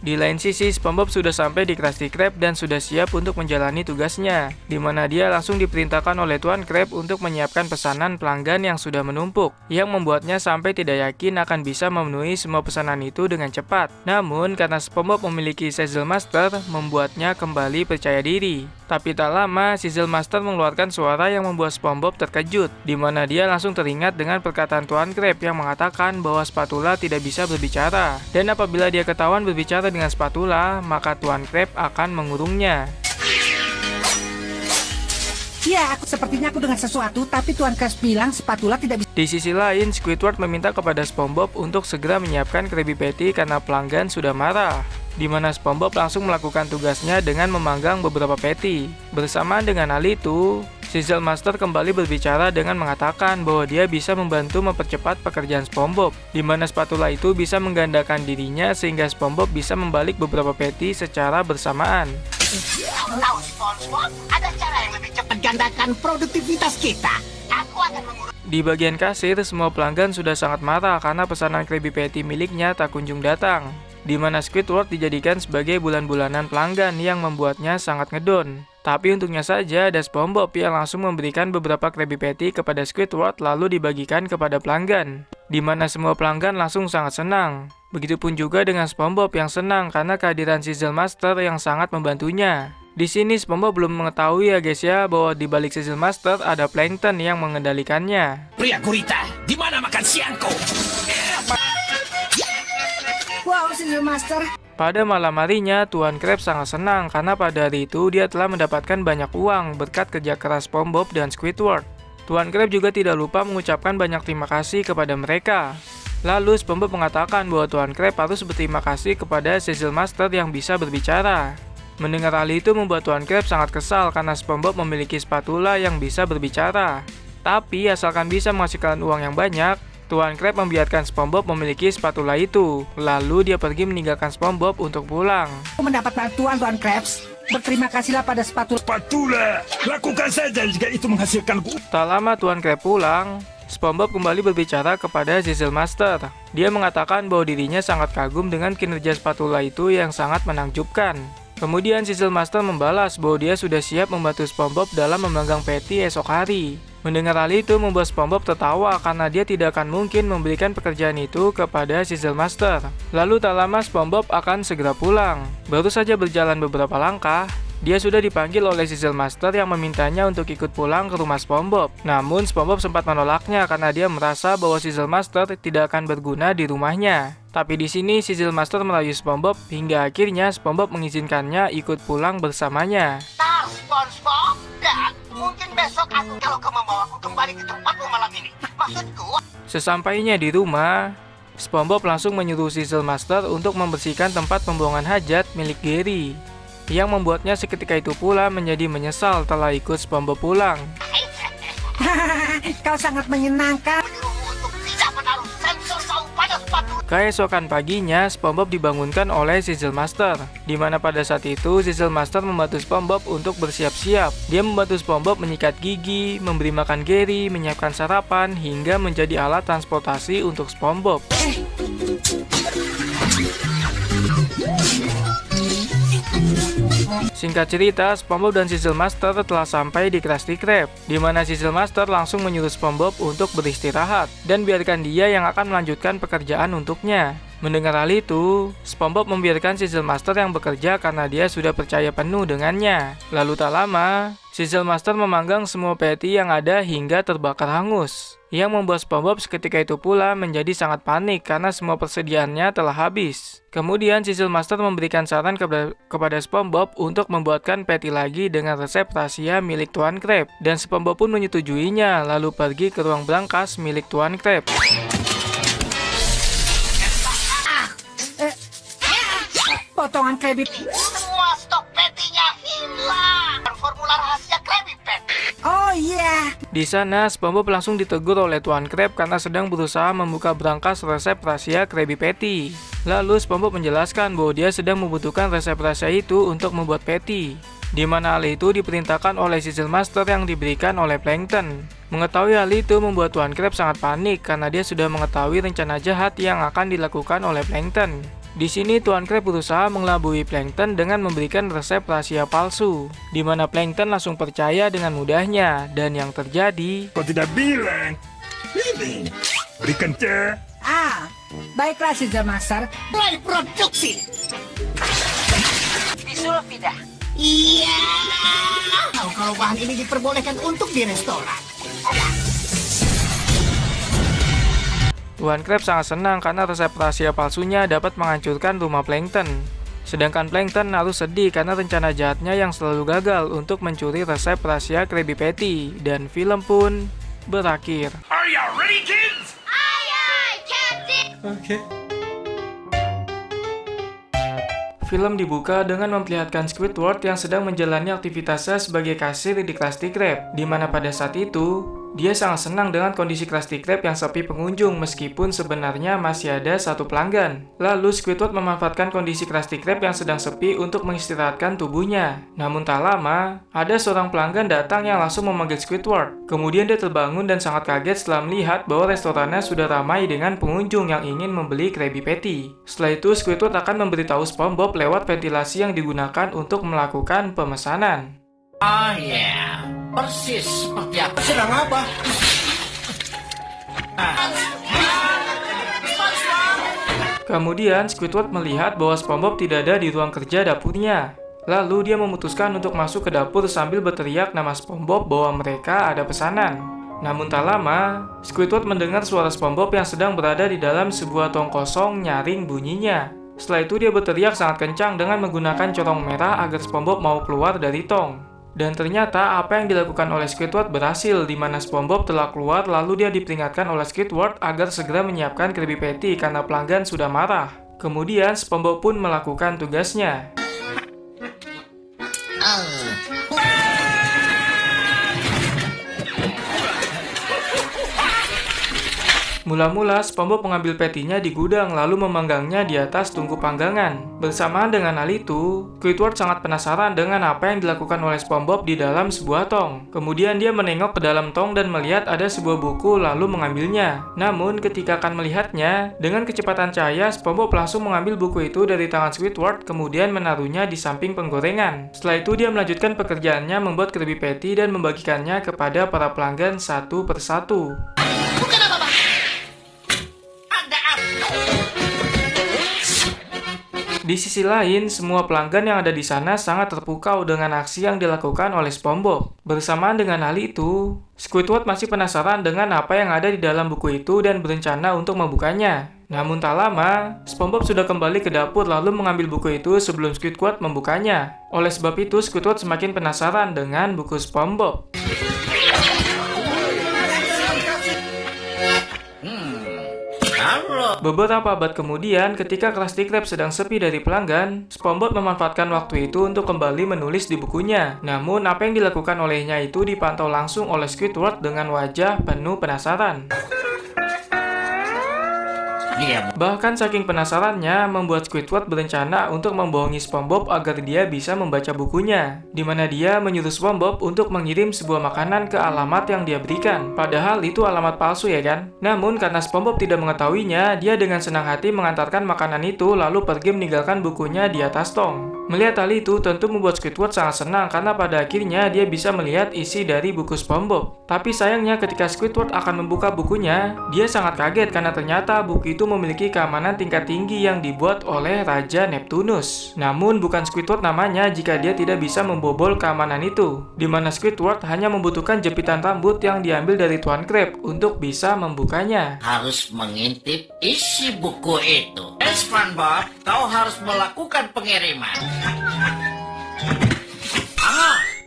Di lain sisi, SpongeBob sudah sampai di Krusty Krab dan sudah siap untuk menjalani tugasnya, di mana dia langsung diperintahkan oleh Tuan Krab untuk menyiapkan pesanan pelanggan yang sudah menumpuk, yang membuatnya sampai tidak yakin akan bisa memenuhi semua pesanan itu dengan cepat. Namun, karena SpongeBob memiliki Sizzle Master, membuatnya kembali percaya diri. Tapi tak lama, Sizzle Master mengeluarkan suara yang membuat SpongeBob terkejut, di mana dia langsung teringat dengan perkataan Tuan Krab yang mengatakan bahwa spatula tidak bisa berbicara, dan apabila dia ketahuan berbicara dengan spatula, maka Tuan Krab akan mengurungnya. Ya, sepertinya aku dengar sesuatu, tapi Tuan Krab bilang spatula tidak bisa. Di sisi lain, Squidward meminta kepada SpongeBob untuk segera menyiapkan Krabby Patty karena pelanggan sudah marah. di mana SpongeBob langsung melakukan tugasnya dengan memanggang beberapa patty. Bersamaan dengan hal itu, Sizzle Master kembali berbicara dengan mengatakan bahwa dia bisa membantu mempercepat pekerjaan SpongeBob, di mana spatula itu bisa menggandakan dirinya sehingga SpongeBob bisa membalik beberapa patty secara bersamaan. Tahu SpongeBob, ada cara yang lebih cepat gandakan produktivitas kita. Aku akan mengurus. Di bagian kasir, semua pelanggan sudah sangat marah karena pesanan Krabby Patty miliknya tak kunjung datang, di mana Squidward dijadikan sebagai bulan-bulanan pelanggan yang membuatnya sangat ngedon. Tapi untungnya saja ada SpongeBob yang langsung memberikan beberapa Krabby Patty kepada Squidward lalu dibagikan kepada pelanggan, di mana semua pelanggan langsung sangat senang. Begitupun juga dengan SpongeBob yang senang karena kehadiran Sizzle Master yang sangat membantunya. Di sini SpongeBob belum mengetahui ya guys ya bahwa di balik Sizzle Master ada Plankton yang mengendalikannya. Pria gurita, di mana makan siangku? Wow, Sizzle Master. Pada malam harinya, Tuan Krabs sangat senang karena pada hari itu dia telah mendapatkan banyak uang berkat kerja keras SpongeBob dan Squidward. Tuan Krabs juga tidak lupa mengucapkan banyak terima kasih kepada mereka. Lalu SpongeBob mengatakan bahwa Tuan Krabs harus berterima kasih kepada Sizzle Master yang bisa berbicara. Mendengar hal itu membuat Tuan Krabs sangat kesal karena SpongeBob memiliki spatula yang bisa berbicara. Tapi asalkan bisa menghasilkan uang yang banyak, Tuan Krabs membiarkan SpongeBob memiliki spatula itu. Lalu dia pergi meninggalkan SpongeBob untuk pulang. Mendapat bantuan Tuan Krabs. Berterima kasihlah pada Spatula, lakukan saja jika itu menghasilkan uang. Tak lama Tuan Krabs pulang, SpongeBob kembali berbicara kepada Sizzle Master. Dia mengatakan bahwa dirinya sangat kagum dengan kinerja spatula itu yang sangat menakjubkan. Kemudian Sizzle Master membalas bahwa dia sudah siap membantu SpongeBob dalam memanggang patty esok hari. Mendengar hal itu membuat SpongeBob tertawa karena dia tidak akan mungkin memberikan pekerjaan itu kepada Sizzle Master. Lalu tak lama SpongeBob akan segera pulang. Baru saja berjalan beberapa langkah, dia sudah dipanggil oleh Sizzle Master yang memintanya untuk ikut pulang ke rumah SpongeBob. Namun SpongeBob sempat menolaknya karena dia merasa bahwa Sizzle Master tidak akan berguna di rumahnya. Tapi di sini Sizzle Master merayu SpongeBob hingga akhirnya SpongeBob mengizinkannya ikut pulang bersamanya. SpongeBob, dan mungkin besok kalau kau membawa aku kembali ke tempatmu malam ini. Maksudku. Sesampainya di rumah, SpongeBob langsung menyuruh Sizzle Master untuk membersihkan tempat pembuangan hajat milik Gary, yang membuatnya seketika itu pula menjadi menyesal telah ikut SpongeBob pulang. Kau sangat menyenangkan. Keesokan paginya, SpongeBob dibangunkan oleh Sizzle Master, di mana pada saat itu Sizzle Master membantu SpongeBob untuk bersiap-siap. Dia membantu SpongeBob menyikat gigi, memberi makan Gary, menyiapkan sarapan, hingga menjadi alat transportasi untuk SpongeBob. Singkat cerita, SpongeBob dan Sizzle Master telah sampai di Krusty Krab, di mana Sizzle Master langsung menyuruh SpongeBob untuk beristirahat dan biarkan dia yang akan melanjutkan pekerjaan untuknya. Mendengar hal itu, SpongeBob membiarkan Sizzle Master yang bekerja karena dia sudah percaya penuh dengannya. Lalu tak lama, Sizzle Master memanggang semua patty yang ada hingga terbakar hangus, yang membuat SpongeBob seketika itu pula menjadi sangat panik karena semua persediaannya telah habis. Kemudian Sizzle Master memberikan saran kepada SpongeBob untuk membuatkan patty lagi dengan resep rahasia milik Tuan Krab, dan SpongeBob pun menyetujuinya lalu pergi ke ruang brankas milik Tuan Krab. Potongan Krabby. Semua stok patty-nya hilang. Formula rahasia Krabby Patty. Oh iya. Di sana, SpongeBob langsung ditegur oleh Tuan Krab karena sedang berusaha membuka brankas resep rahasia Krabby Patty. Lalu SpongeBob menjelaskan bahwa dia sedang membutuhkan resep rahasia itu untuk membuat patty, di mana hal itu diperintahkan oleh Sizzle Master yang diberikan oleh Plankton. Mengetahui hal itu membuat Tuan Krab sangat panik karena dia sudah mengetahui rencana jahat yang akan dilakukan oleh Plankton. Di sini Tuan Krab berusaha mengelabui Plankton dengan memberikan resep rahasia palsu, di mana Plankton langsung percaya dengan mudahnya, dan yang terjadi... Kau tidak bilang. Ini, berikan cek. Baiklah Sizzle Master. Mulai produksi. Disuruh pindah. Iya. Kalau bahan ini diperbolehkan untuk di restoran. Tuan Krab sangat senang karena resep rahasia palsunya dapat menghancurkan rumah Plankton. Sedangkan Plankton harus sedih karena rencana jahatnya yang selalu gagal untuk mencuri resep rahasia Krabby Patty, dan film pun berakhir. Are you ready, kids? Aye, aye, Captain! film dibuka dengan memperlihatkan Squidward yang sedang menjalani aktivitasnya sebagai kasir di Krusty Krab, di mana pada saat itu dia sangat senang dengan kondisi Krusty Krab yang sepi pengunjung meskipun sebenarnya masih ada satu pelanggan. Lalu Squidward memanfaatkan kondisi Krusty Krab yang sedang sepi untuk mengistirahatkan tubuhnya. Namun tak lama, ada seorang pelanggan datang yang langsung memanggil Squidward. Kemudian dia terbangun dan sangat kaget setelah melihat bahwa restorannya sudah ramai dengan pengunjung yang ingin membeli Krabby Patty. Setelah itu Squidward akan memberitahu SpongeBob lewat ventilasi yang digunakan untuk melakukan pemesanan. Oh ya, persis seperti apa. Sedang apa? Kemudian Squidward melihat bahwa SpongeBob tidak ada di ruang kerja dapurnya. Lalu dia memutuskan untuk masuk ke dapur sambil berteriak nama SpongeBob bahwa mereka ada pesanan. Namun tak lama, Squidward mendengar suara SpongeBob yang sedang berada di dalam sebuah tong kosong nyaring bunyinya. Setelah itu dia berteriak sangat kencang dengan menggunakan corong merah agar SpongeBob mau keluar dari tong. Dan ternyata apa yang dilakukan oleh Squidward berhasil, di mana SpongeBob telah keluar lalu dia diperingatkan oleh Squidward agar segera menyiapkan Krabby Patty karena pelanggan sudah marah. Kemudian SpongeBob pun melakukan tugasnya. Mula-mula, SpongeBob mengambil patty-nya di gudang lalu memanggangnya di atas tungku panggangan. Bersamaan dengan hal itu, Squidward sangat penasaran dengan apa yang dilakukan oleh SpongeBob di dalam sebuah tong. Kemudian dia menengok ke dalam tong dan melihat ada sebuah buku lalu mengambilnya. Namun, ketika akan melihatnya, dengan kecepatan cahaya, SpongeBob langsung mengambil buku itu dari tangan Squidward kemudian menaruhnya di samping penggorengan. Setelah itu, dia melanjutkan pekerjaannya membuat Krabby Patty dan membagikannya kepada para pelanggan satu persatu. Bukan apa-apa. Di sisi lain, semua pelanggan yang ada di sana sangat terpukau dengan aksi yang dilakukan oleh SpongeBob. Bersamaan dengan hal itu, Squidward masih penasaran dengan apa yang ada di dalam buku itu dan berencana untuk membukanya. Namun tak lama, SpongeBob sudah kembali ke dapur lalu mengambil buku itu sebelum Squidward membukanya. Oleh sebab itu, Squidward semakin penasaran dengan buku SpongeBob. Beberapa abad kemudian, ketika Krusty Krab sedang sepi dari pelanggan, SpongeBob memanfaatkan waktu itu untuk kembali menulis di bukunya. Namun, apa yang dilakukan olehnya itu dipantau langsung oleh Squidward dengan wajah penuh penasaran. Bahkan saking penasarannya, membuat Squidward berencana untuk membohongi SpongeBob agar dia bisa membaca bukunya, di mana dia menyuruh SpongeBob untuk mengirim sebuah makanan ke alamat yang dia berikan. Padahal itu alamat palsu ya kan? Namun karena SpongeBob tidak mengetahuinya, dia dengan senang hati mengantarkan makanan itu lalu pergi meninggalkan bukunya di atas tong. Melihat hal itu tentu membuat Squidward sangat senang karena pada akhirnya dia bisa melihat isi dari buku SpongeBob. Tapi sayangnya ketika Squidward akan membuka bukunya, dia sangat kaget karena ternyata buku itu memiliki keamanan tingkat tinggi yang dibuat oleh Raja Neptunus. Namun bukan Squidward namanya jika dia tidak bisa membobol keamanan itu, di mana Squidward hanya membutuhkan jepitan rambut yang diambil dari Tuan Krab untuk bisa membukanya. Harus mengintip isi buku itu. SpongeBob, kau harus melakukan pengiriman.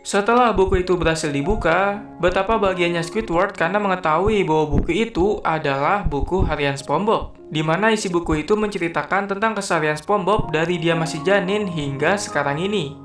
Setelah buku itu berhasil dibuka, betapa bahagianya Squidward karena mengetahui bahwa buku itu adalah buku harian SpongeBob, di mana isi buku itu menceritakan tentang keseharian SpongeBob dari dia masih janin hingga sekarang ini.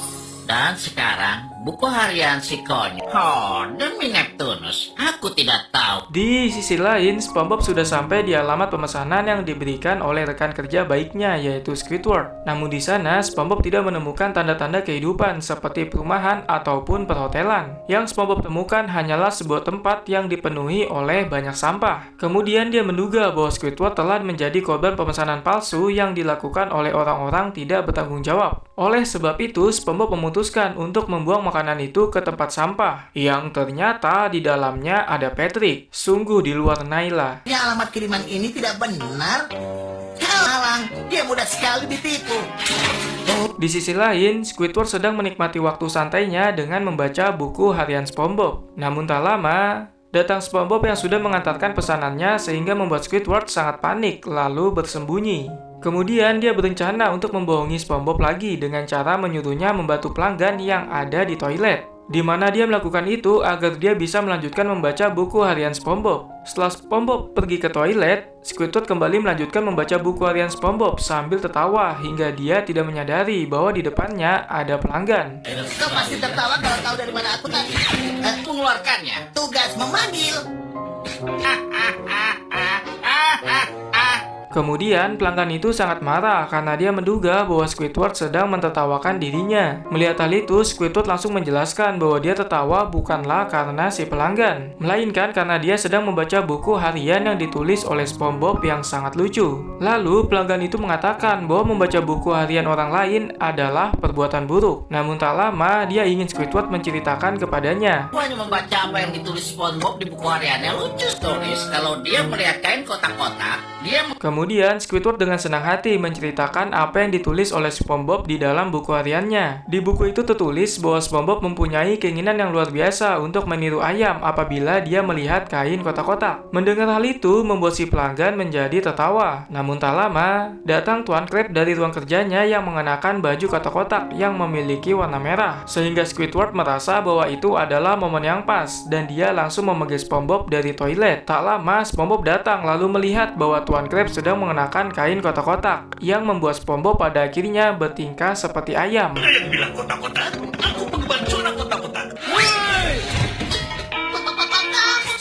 Dan sekarang, buku harian si konyol. Oh, demi Neptunus, aku tidak tahu. Di sisi lain, SpongeBob sudah sampai di alamat pemesanan yang diberikan oleh rekan kerja baiknya, yaitu Squidward. Namun di sana, SpongeBob tidak menemukan tanda-tanda kehidupan seperti perumahan ataupun perhotelan. Yang SpongeBob temukan hanyalah sebuah tempat yang dipenuhi oleh banyak sampah. Kemudian dia menduga bahwa Squidward telah menjadi korban pemesanan palsu yang dilakukan oleh orang-orang tidak bertanggung jawab. Oleh sebab itu, SpongeBob memutuskan untuk membuang makanan itu ke tempat sampah, yang ternyata di dalamnya ada Patrick. Sungguh di luar Naila. Ya, alamat kiriman ini tidak benar. Halang, dia mudah sekali ditipu. Di sisi lain, Squidward sedang menikmati waktu santainya dengan membaca buku harian SpongeBob. Namun tak lama, datang SpongeBob yang sudah mengantarkan pesanannya sehingga membuat Squidward sangat panik lalu bersembunyi. Kemudian dia berencana untuk membohongi SpongeBob lagi dengan cara menyuruhnya membantu pelanggan yang ada di toilet. di mana dia melakukan itu agar dia bisa melanjutkan membaca buku harian SpongeBob. Setelah SpongeBob pergi ke toilet, Squidward kembali melanjutkan membaca buku harian SpongeBob sambil tertawa hingga dia tidak menyadari bahwa di depannya ada pelanggan. Kau pasti tertawa kalau tahu dari mana aku tadi. Mengeluarkannya. Tugas memanggil. Kemudian pelanggan itu sangat marah karena dia menduga bahwa Squidward sedang mentertawakan dirinya. Melihat hal itu, Squidward langsung menjelaskan bahwa dia tertawa bukanlah karena si pelanggan, melainkan karena dia sedang membaca buku harian yang ditulis oleh SpongeBob yang sangat lucu. Lalu pelanggan itu mengatakan bahwa membaca buku harian orang lain adalah perbuatan buruk. Namun tak lama dia ingin Squidward menceritakan kepadanya. Aku hanya membaca apa yang ditulis SpongeBob di buku hariannya. Lucu stories. Kalau dia melihat kain kotak-kotak, dia Kemudian Squidward dengan senang hati menceritakan apa yang ditulis oleh SpongeBob di dalam buku hariannya. Di buku itu tertulis bahwa SpongeBob mempunyai keinginan yang luar biasa untuk meniru ayam apabila dia melihat kain kotak-kotak. Mendengar hal itu membuat si pelanggan menjadi tertawa. Namun tak lama, datang Tuan Krab dari ruang kerjanya yang mengenakan baju kotak-kotak yang memiliki warna merah. Sehingga Squidward merasa bahwa itu adalah momen yang pas dan dia langsung memanggil SpongeBob dari toilet. Tak lama SpongeBob datang lalu melihat bahwa Tuan Krab sedang mengenakan kain kotak-kotak yang membuat SpongeBob pada akhirnya bertingkah seperti ayam. Yang bilang kotak-kotak? Aku penggemar zona kotak-kotak.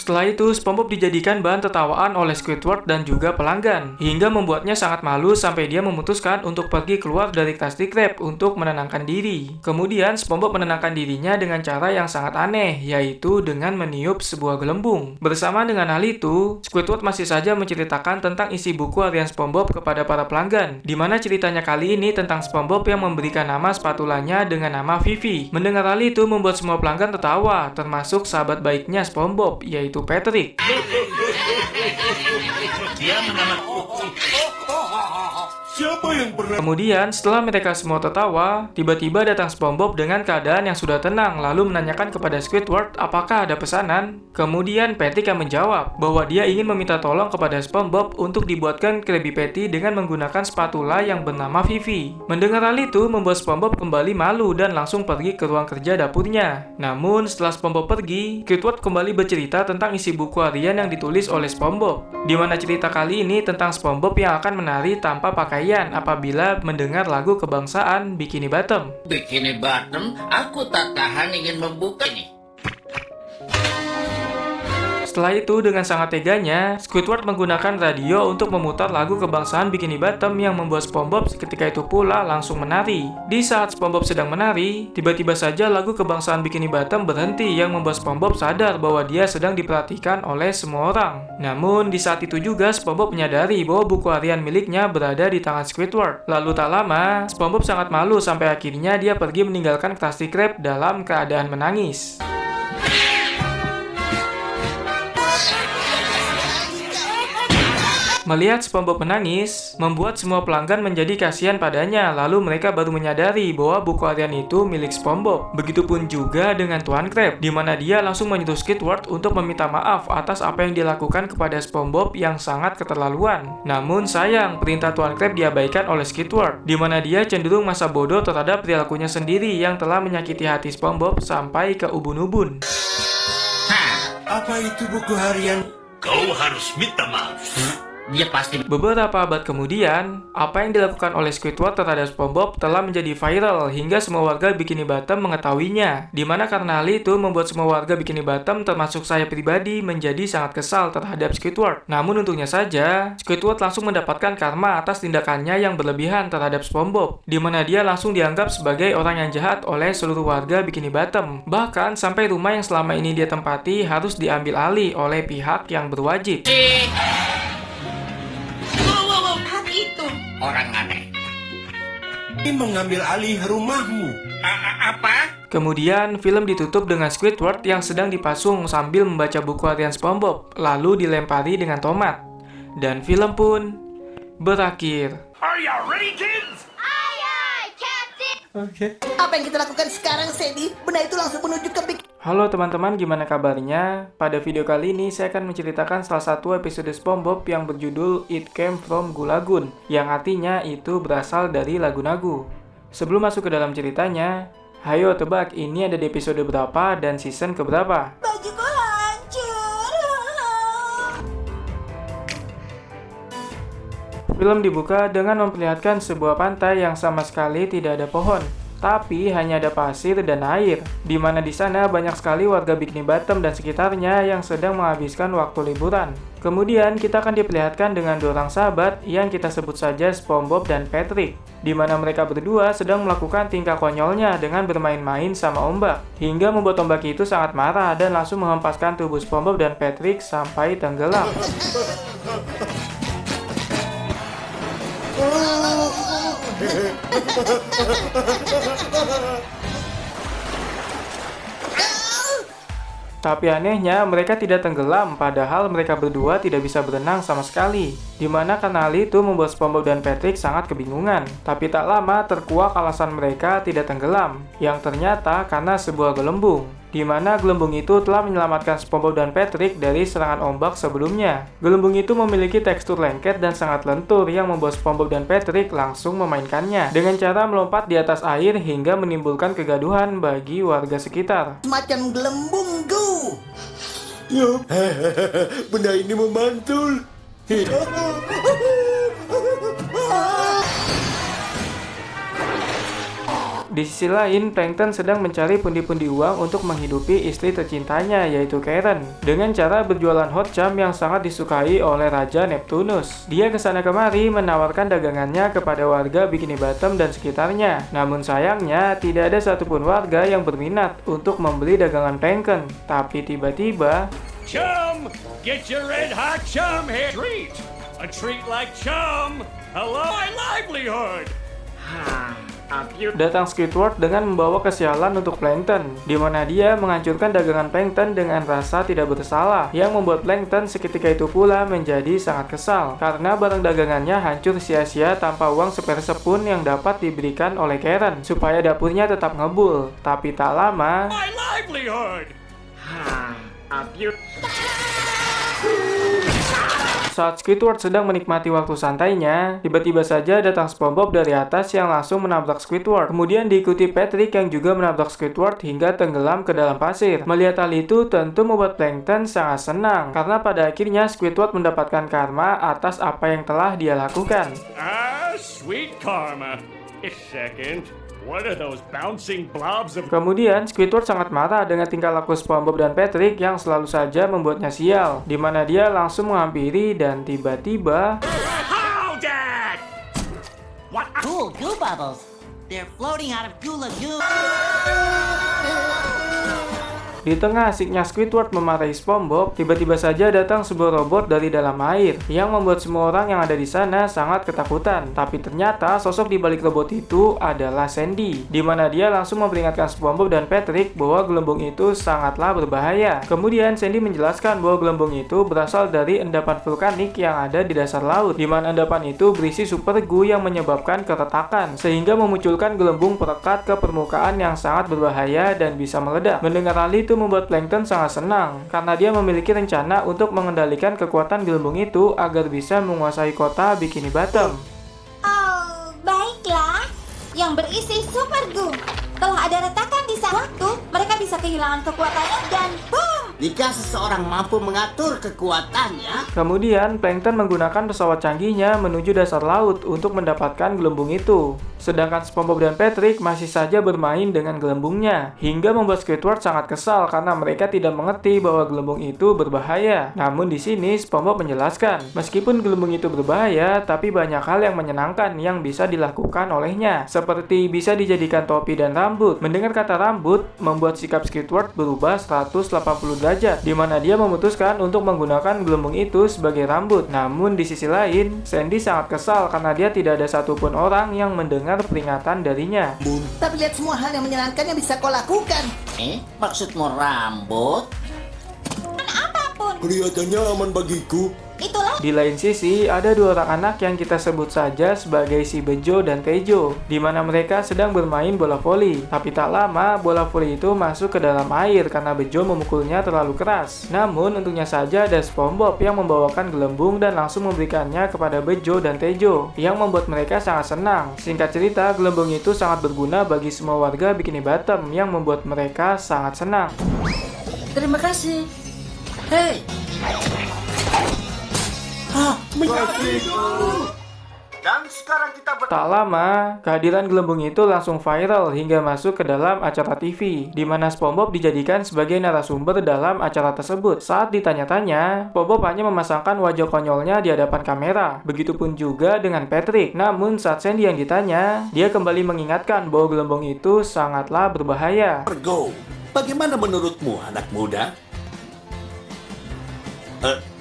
Setelah itu, SpongeBob dijadikan bahan tertawaan oleh Squidward dan juga pelanggan, hingga membuatnya sangat malu sampai dia memutuskan untuk pergi keluar dari Krusty Krab untuk menenangkan diri. Kemudian, SpongeBob menenangkan dirinya dengan cara yang sangat aneh, yaitu dengan meniup sebuah gelembung. Bersama dengan hal itu, Squidward masih saja menceritakan tentang isi buku harian SpongeBob kepada para pelanggan, di mana ceritanya kali ini tentang SpongeBob yang memberikan nama spatulanya dengan nama Vivi. Mendengar hal itu membuat semua pelanggan tertawa, termasuk sahabat baiknya SpongeBob, yaitu Patrick. Dia menamakan Siapa yang pernah... Kemudian, setelah mereka semua tertawa, tiba-tiba datang SpongeBob dengan keadaan yang sudah tenang, lalu menanyakan kepada Squidward apakah ada pesanan. Kemudian, Patrick yang menjawab bahwa dia ingin meminta tolong kepada SpongeBob untuk dibuatkan Krabby Patty dengan menggunakan spatula yang bernama Vivi. Mendengar hal itu, membuat SpongeBob kembali malu dan langsung pergi ke ruang kerja dapurnya. Namun, setelah SpongeBob pergi, Squidward kembali bercerita tentang isi buku harian yang ditulis oleh SpongeBob, di mana cerita kali ini tentang SpongeBob yang akan menari tanpa pakaian apabila mendengar lagu kebangsaan Bikini Bottom. Bikini Bottom, aku tak tahan ingin membuka ini. Setelah itu, dengan sangat teganya, Squidward menggunakan radio untuk memutar lagu kebangsaan Bikini Bottom yang membuat SpongeBob ketika itu pula langsung menari. Di saat SpongeBob sedang menari, tiba-tiba saja lagu kebangsaan Bikini Bottom berhenti yang membuat SpongeBob sadar bahwa dia sedang diperhatikan oleh semua orang. Namun, di saat itu juga SpongeBob menyadari bahwa buku harian miliknya berada di tangan Squidward. Lalu tak lama, SpongeBob sangat malu sampai akhirnya dia pergi meninggalkan Krusty Krab dalam keadaan menangis. Melihat SpongeBob menangis, membuat semua pelanggan menjadi kasihan padanya, lalu mereka baru menyadari bahwa buku harian itu milik SpongeBob. Begitupun juga dengan Tuan Krab, di mana dia langsung menyuruh Squidward untuk meminta maaf atas apa yang dilakukan kepada SpongeBob yang sangat keterlaluan. Namun sayang, perintah Tuan Krab diabaikan oleh Squidward, di mana dia cenderung masa bodoh terhadap perilakunya sendiri yang telah menyakiti hati SpongeBob sampai ke ubun-ubun. Apa itu buku harian? Kau harus minta maaf. Dia pasti... Beberapa abad kemudian, apa yang dilakukan oleh Squidward terhadap SpongeBob telah menjadi viral hingga semua warga Bikini Bottom mengetahuinya. Dimana karena hal itu membuat semua warga Bikini Bottom termasuk saya pribadi menjadi sangat kesal terhadap Squidward. Namun untungnya saja, Squidward langsung mendapatkan karma atas tindakannya yang berlebihan terhadap SpongeBob, dimana dia langsung dianggap sebagai orang yang jahat oleh seluruh warga Bikini Bottom. Bahkan sampai rumah yang selama ini dia tempati harus diambil alih oleh pihak yang berwajib. Orang aneh. Ini mengambil alih rumahmu. Apa? Kemudian, film ditutup dengan Squidward yang sedang dipasung sambil membaca buku harian SpongeBob, lalu dilempari dengan tomat. Dan film pun berakhir. Are you ready, kids? Apa yang kita lakukan sekarang, Sandy? Benda itu langsung menuju ke Halo teman-teman, gimana kabarnya? Pada video kali ini saya akan menceritakan salah satu episode SpongeBob yang berjudul It Came From Gulagun, yang artinya itu berasal dari lagu-lagu. Sebelum masuk ke dalam ceritanya, Hayo tebak, ini ada di episode berapa dan season keberapa? Bajuku hancur. Film dibuka dengan memperlihatkan sebuah pantai yang sama sekali tidak ada pohon, tapi hanya ada pasir dan air, di mana di sana banyak sekali warga Bikini Bottom dan sekitarnya yang sedang menghabiskan waktu liburan. Kemudian kita akan diperlihatkan dengan dua orang sahabat yang kita sebut saja SpongeBob dan Patrick, di mana mereka berdua sedang melakukan tingkah konyolnya dengan bermain-main sama ombak, hingga membuat ombak itu sangat marah dan langsung menghempaskan tubuh SpongeBob dan Patrick sampai tenggelam. Tapi anehnya mereka tidak tenggelam, padahal mereka berdua tidak bisa berenang sama sekali. Dimana karena hal itu membuat SpongeBob dan Patrick sangat kebingungan. Tapi tak lama terkuak alasan mereka tidak tenggelam, yang ternyata karena sebuah gelembung. Dimana gelembung itu telah menyelamatkan SpongeBob dan Patrick dari serangan ombak sebelumnya. Gelembung itu memiliki tekstur lengket dan sangat lentur yang membuat SpongeBob dan Patrick langsung memainkannya dengan cara melompat di atas air hingga menimbulkan kegaduhan bagi warga sekitar. Semacam gelembung go. Ya, benda ini memantul. Di sisi lain, Plankton sedang mencari pundi-pundi uang untuk menghidupi istri tercintanya, yaitu Karen, dengan cara berjualan hot jam yang sangat disukai oleh Raja Neptunus. Dia kesana kemari menawarkan dagangannya kepada warga Bikini Bottom dan sekitarnya. Namun sayangnya, tidak ada satupun warga yang berminat untuk membeli dagangan Plankton. Tapi tiba-tiba, Chum! Get your red hot chum here! Treat! A treat like chum! Hello, my livelihood! datang Squidward dengan membawa kesialan untuk Plankton, di mana dia menghancurkan dagangan Plankton dengan rasa tidak bersalah, yang membuat Plankton seketika itu pula menjadi sangat kesal, karena barang dagangannya hancur sia-sia tanpa uang sepeser pun yang dapat diberikan oleh Karen, supaya dapurnya tetap ngebul. Tapi tak lama, My livelihood! saat Squidward sedang menikmati waktu santainya, tiba-tiba saja datang SpongeBob dari atas yang langsung menabrak Squidward. Kemudian diikuti Patrick yang juga menabrak Squidward hingga tenggelam ke dalam pasir. Melihat hal itu tentu membuat Plankton sangat senang, karena pada akhirnya Squidward mendapatkan karma atas apa yang telah dia lakukan. Sweet karma. A second. What are those bouncing blobs of... Kemudian, Squidward sangat marah dengan tingkah laku SpongeBob dan Patrick yang selalu saja membuatnya sial, di mana dia langsung menghampiri dan tiba-tiba... How, Dad? What? Cool goo bubbles. They're floating out of Goo Lagoon. Di tengah asiknya Squidward memarahi SpongeBob, tiba-tiba saja datang sebuah robot dari dalam air yang membuat semua orang yang ada di sana sangat ketakutan. Tapi ternyata sosok di balik robot itu adalah Sandy, di mana dia langsung memperingatkan SpongeBob dan Patrick bahwa gelembung itu sangatlah berbahaya. Kemudian Sandy menjelaskan bahwa gelembung itu berasal dari endapan vulkanik yang ada di dasar laut, di mana endapan itu berisi super glue yang menyebabkan keretakan, sehingga memunculkan gelembung perekat ke permukaan yang sangat berbahaya dan bisa meledak. Mendengar hal itu membuat Plankton sangat senang, karena dia memiliki rencana untuk mengendalikan kekuatan gelembung itu agar bisa menguasai kota Bikini Bottom. Oh, baiklah. Yang berisi super glue. Telah ada retakan di saat waktu, mereka bisa kehilangan kekuatannya dan boom! Jika seseorang mampu mengatur kekuatannya, Kemudian, Plankton menggunakan pesawat canggihnya menuju dasar laut untuk mendapatkan gelembung itu. Sedangkan SpongeBob dan Patrick masih saja bermain dengan gelembungnya, hingga membuat Squidward sangat kesal karena mereka tidak mengerti bahwa gelembung itu berbahaya. Namun di sini SpongeBob menjelaskan, meskipun gelembung itu berbahaya, tapi banyak hal yang menyenangkan yang bisa dilakukan olehnya, seperti bisa dijadikan topi dan rambut. Mendengar kata rambut, membuat sikap Squidward berubah 180 derajat, di mana dia memutuskan untuk menggunakan gelembung itu sebagai rambut. Namun di sisi lain, Sandy sangat kesal karena dia tidak ada satupun orang yang mendengar peringatan darinya. Tapi lihat semua hal yang menyenangkan yang bisa kau lakukan. maksudmu rambut? Apapun. Kelihatannya aman bagiku. Itulah Di lain sisi, ada dua orang anak yang kita sebut saja sebagai si Bejo dan Tejo, di mana mereka sedang bermain bola voli. Tapi tak lama, bola voli itu masuk ke dalam air karena Bejo memukulnya terlalu keras. Namun, untungnya saja ada SpongeBob yang membawakan gelembung dan langsung memberikannya kepada Bejo dan Tejo, yang membuat mereka sangat senang. Singkat cerita, gelembung itu sangat berguna bagi semua warga Bikini Bottom yang membuat mereka sangat senang. Terima kasih. Hei. Dan sekarang kita Tak lama, kehadiran gelembung itu langsung viral hingga masuk ke dalam acara TV, di mana SpongeBob dijadikan sebagai narasumber dalam acara tersebut. Saat ditanya-tanya, SpongeBob hanya memasangkan wajah konyolnya di hadapan kamera. Begitupun juga dengan Patrick. Namun saat Sandy yang ditanya, dia kembali mengingatkan bahwa gelembung itu sangatlah berbahaya. Go. Bagaimana menurutmu, anak muda?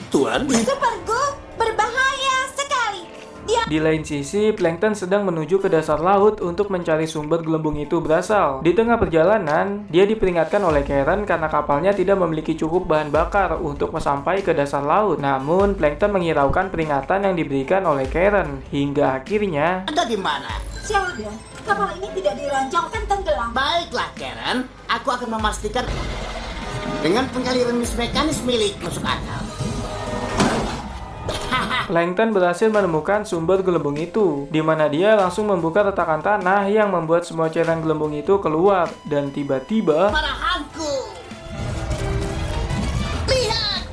Tuan? Super Goo berbahaya sekali. Dia Di lain sisi, Plankton sedang menuju ke dasar laut untuk mencari sumber gelembung itu berasal. Di tengah perjalanan, dia diperingatkan oleh Karen karena kapalnya tidak memiliki cukup bahan bakar untuk sampai ke dasar laut. Namun, Plankton menghiraukan peringatan yang diberikan oleh Karen, hingga akhirnya ada di mana? Sheldon, kapal ini tidak dirancangkan tenggelam. Baiklah, Karen. Aku akan memastikan dengan pengaliran mekanis milik masuk akal. Plankton berhasil menemukan sumber gelembung itu, di mana dia langsung membuka retakan tanah yang membuat semua cairan gelembung itu keluar, dan tiba-tiba Marahanku. Lihat!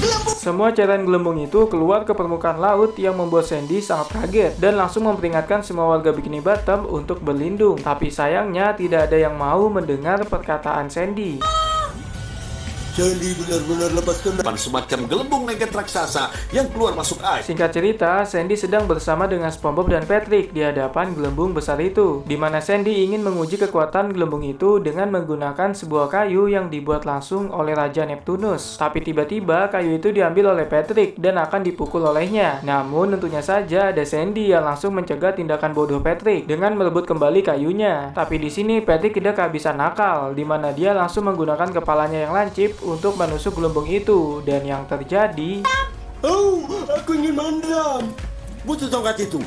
Gelembung semua cairan gelembung itu keluar ke permukaan laut yang membuat Sandy sangat kaget dan langsung memperingatkan semua warga Bikini Bottom untuk berlindung. Tapi sayangnya tidak ada yang mau mendengar perkataan Sandy. Sandy benar-benar lepaskan Semacam gelembung negat raksasa yang keluar masuk air. Singkat cerita, Sandy sedang bersama dengan SpongeBob dan Patrick di hadapan gelembung besar itu, di mana Sandy ingin menguji kekuatan gelembung itu dengan menggunakan sebuah kayu yang dibuat langsung oleh Raja Neptunus. Tapi tiba-tiba kayu itu diambil oleh Patrick dan akan dipukul olehnya. Namun tentunya saja ada Sandy yang langsung mencegah tindakan bodoh Patrick dengan merebut kembali kayunya. Tapi di sini Patrick tidak kehabisan akal, di mana dia langsung menggunakan kepalanya yang lancip untuk menusuk gelembung itu, dan yang terjadi Oh, aku ingin mendam. Butuh tongkat itu.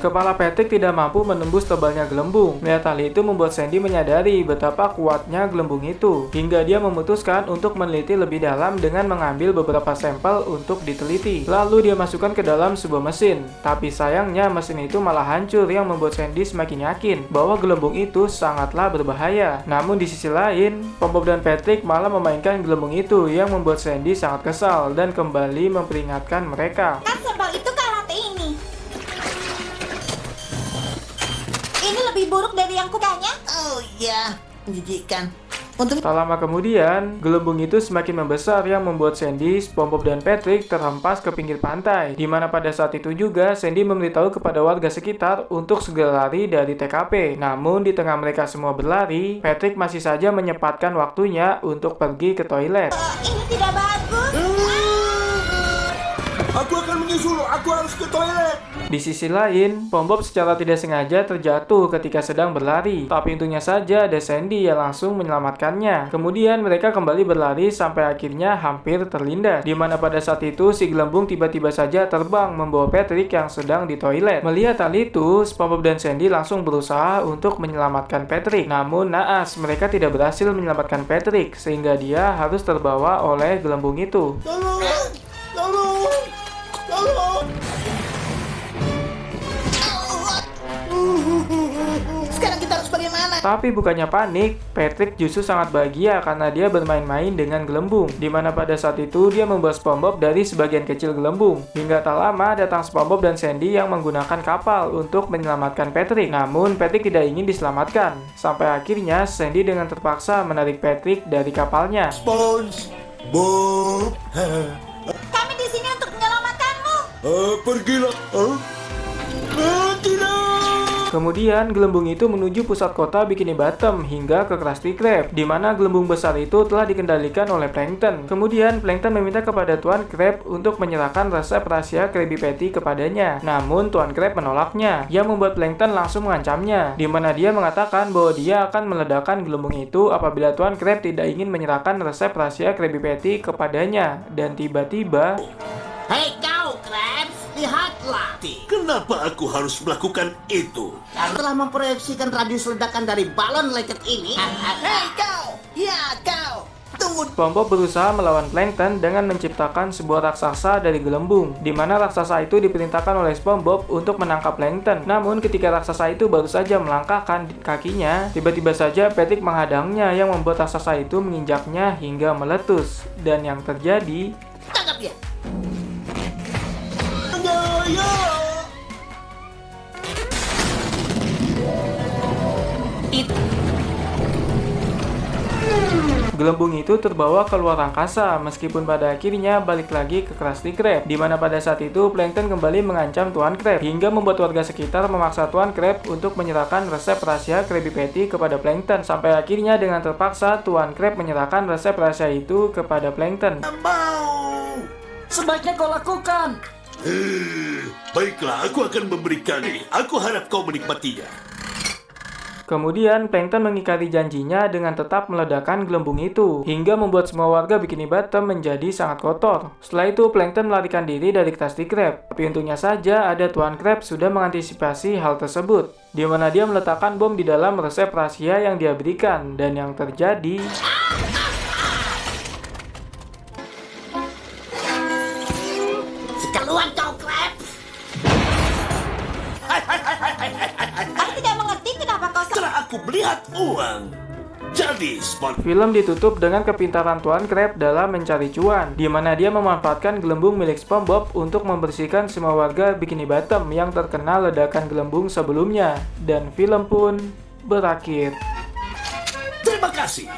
kepala Patrick tidak mampu menembus tebalnya gelembung. Melihat hal itu membuat Sandy menyadari betapa kuatnya gelembung itu, hingga dia memutuskan untuk meneliti lebih dalam dengan mengambil beberapa sampel untuk diteliti. Lalu dia masukkan ke dalam sebuah mesin. Tapi sayangnya mesin itu malah hancur yang membuat Sandy semakin yakin bahwa gelembung itu sangatlah berbahaya. Namun di sisi lain, SpongeBob dan Patrick malah memainkan gelembung itu yang membuat Sandy sangat kesal dan kembali memperingatkan mereka. kan sembal itu karate ini. Ini lebih buruk dari yang kukanya. Oh ya, menjijikkan. Untuk Tak lama kemudian, gelembung itu semakin membesar yang membuat Sandy, SpongeBob, dan Patrick terhempas ke pinggir pantai. Di mana pada saat itu juga Sandy memberitahu kepada warga sekitar untuk segera lari dari TKP. Namun di tengah mereka semua berlari, Patrick masih saja menyempatkan waktunya untuk pergi ke toilet. Ini tidak bagus. Aku akan menyusul. Aku harus ke toilet. Di sisi lain, SpongeBob secara tidak sengaja terjatuh ketika sedang berlari. Tapi untungnya saja ada Sandy yang langsung menyelamatkannya. Kemudian mereka kembali berlari sampai akhirnya hampir terlindas. Di mana pada saat itu si gelembung tiba-tiba saja terbang membawa Patrick yang sedang di toilet. Melihat hal itu, SpongeBob dan Sandy langsung berusaha untuk menyelamatkan Patrick. Namun naas, mereka tidak berhasil menyelamatkan Patrick sehingga dia harus terbawa oleh gelembung itu. Tolong. Tolong. Tolong. sekarang kita harus bagaimana? Tapi bukannya panik, Patrick justru sangat bahagia karena dia bermain-main dengan gelembung. Dimana pada saat itu dia membuat SpongeBob dari sebagian kecil gelembung. Hingga tak lama datang SpongeBob dan Sandy yang menggunakan kapal untuk menyelamatkan Patrick. Namun Patrick tidak ingin diselamatkan. Sampai akhirnya Sandy dengan terpaksa menarik Patrick dari kapalnya. SpongeBob. Kami di sini untuk menyelamatkanmu. Pergilah. Tidak. Kemudian gelembung itu menuju pusat kota Bikini Bottom hingga ke Krusty Krab, di mana gelembung besar itu telah dikendalikan oleh Plankton. Kemudian Plankton meminta kepada Tuan Krab untuk menyerahkan resep rahasia Krabby Patty kepadanya. Namun Tuan Krab menolaknya, yang membuat Plankton langsung mengancamnya, di mana dia mengatakan bahwa dia akan meledakkan gelembung itu apabila Tuan Krab tidak ingin menyerahkan resep rahasia Krabby Patty kepadanya. Dan tiba-tiba, Hei kau, Krabs, lihatlah. Kenapa aku harus melakukan itu? Telah memproyeksikan radius ledakan dari balon lecet ini. Hei kau! Ya kau! Tunggu. SpongeBob berusaha melawan Plankton dengan menciptakan sebuah raksasa dari gelembung, di mana raksasa itu diperintahkan oleh SpongeBob untuk menangkap Plankton. Namun ketika raksasa itu baru saja melangkahkan kakinya, tiba-tiba saja Patrick menghadangnya yang membuat raksasa itu menginjaknya hingga meletus. Dan yang terjadi, Tangkap dia! gelembung itu terbawa keluar angkasa, meskipun pada akhirnya balik lagi ke Krusty Krab, di mana pada saat itu Plankton kembali mengancam Tuan Krab, hingga membuat warga sekitar memaksa Tuan Krab untuk menyerahkan resep rahasia Krabby Patty kepada Plankton. Sampai akhirnya dengan terpaksa Tuan Krab menyerahkan resep rahasia itu kepada Plankton. Sebaiknya kau lakukan. Baiklah, aku akan memberikannya. Aku harap kau menikmatinya. Kemudian Plankton mengingkari janjinya dengan tetap meledakkan gelembung itu, hingga membuat semua warga Bikini Bottom menjadi sangat kotor. Setelah itu Plankton melarikan diri dari Krusty Krab, tapi untungnya saja ada Tuan Krab sudah mengantisipasi hal tersebut, di mana dia meletakkan bom di dalam resep rahasia yang dia berikan, dan yang terjadi... Keluar kau, Krabs. Aku tidak mengerti kenapa kau... Setelah aku melihat uang. Jadi, SpongeBob. Film ditutup dengan kepintaran Tuan Krab dalam mencari cuan, di mana dia memanfaatkan gelembung milik SpongeBob untuk membersihkan semua warga Bikini Bottom yang terkena ledakan gelembung sebelumnya. Dan film pun berakhir. Terima kasih.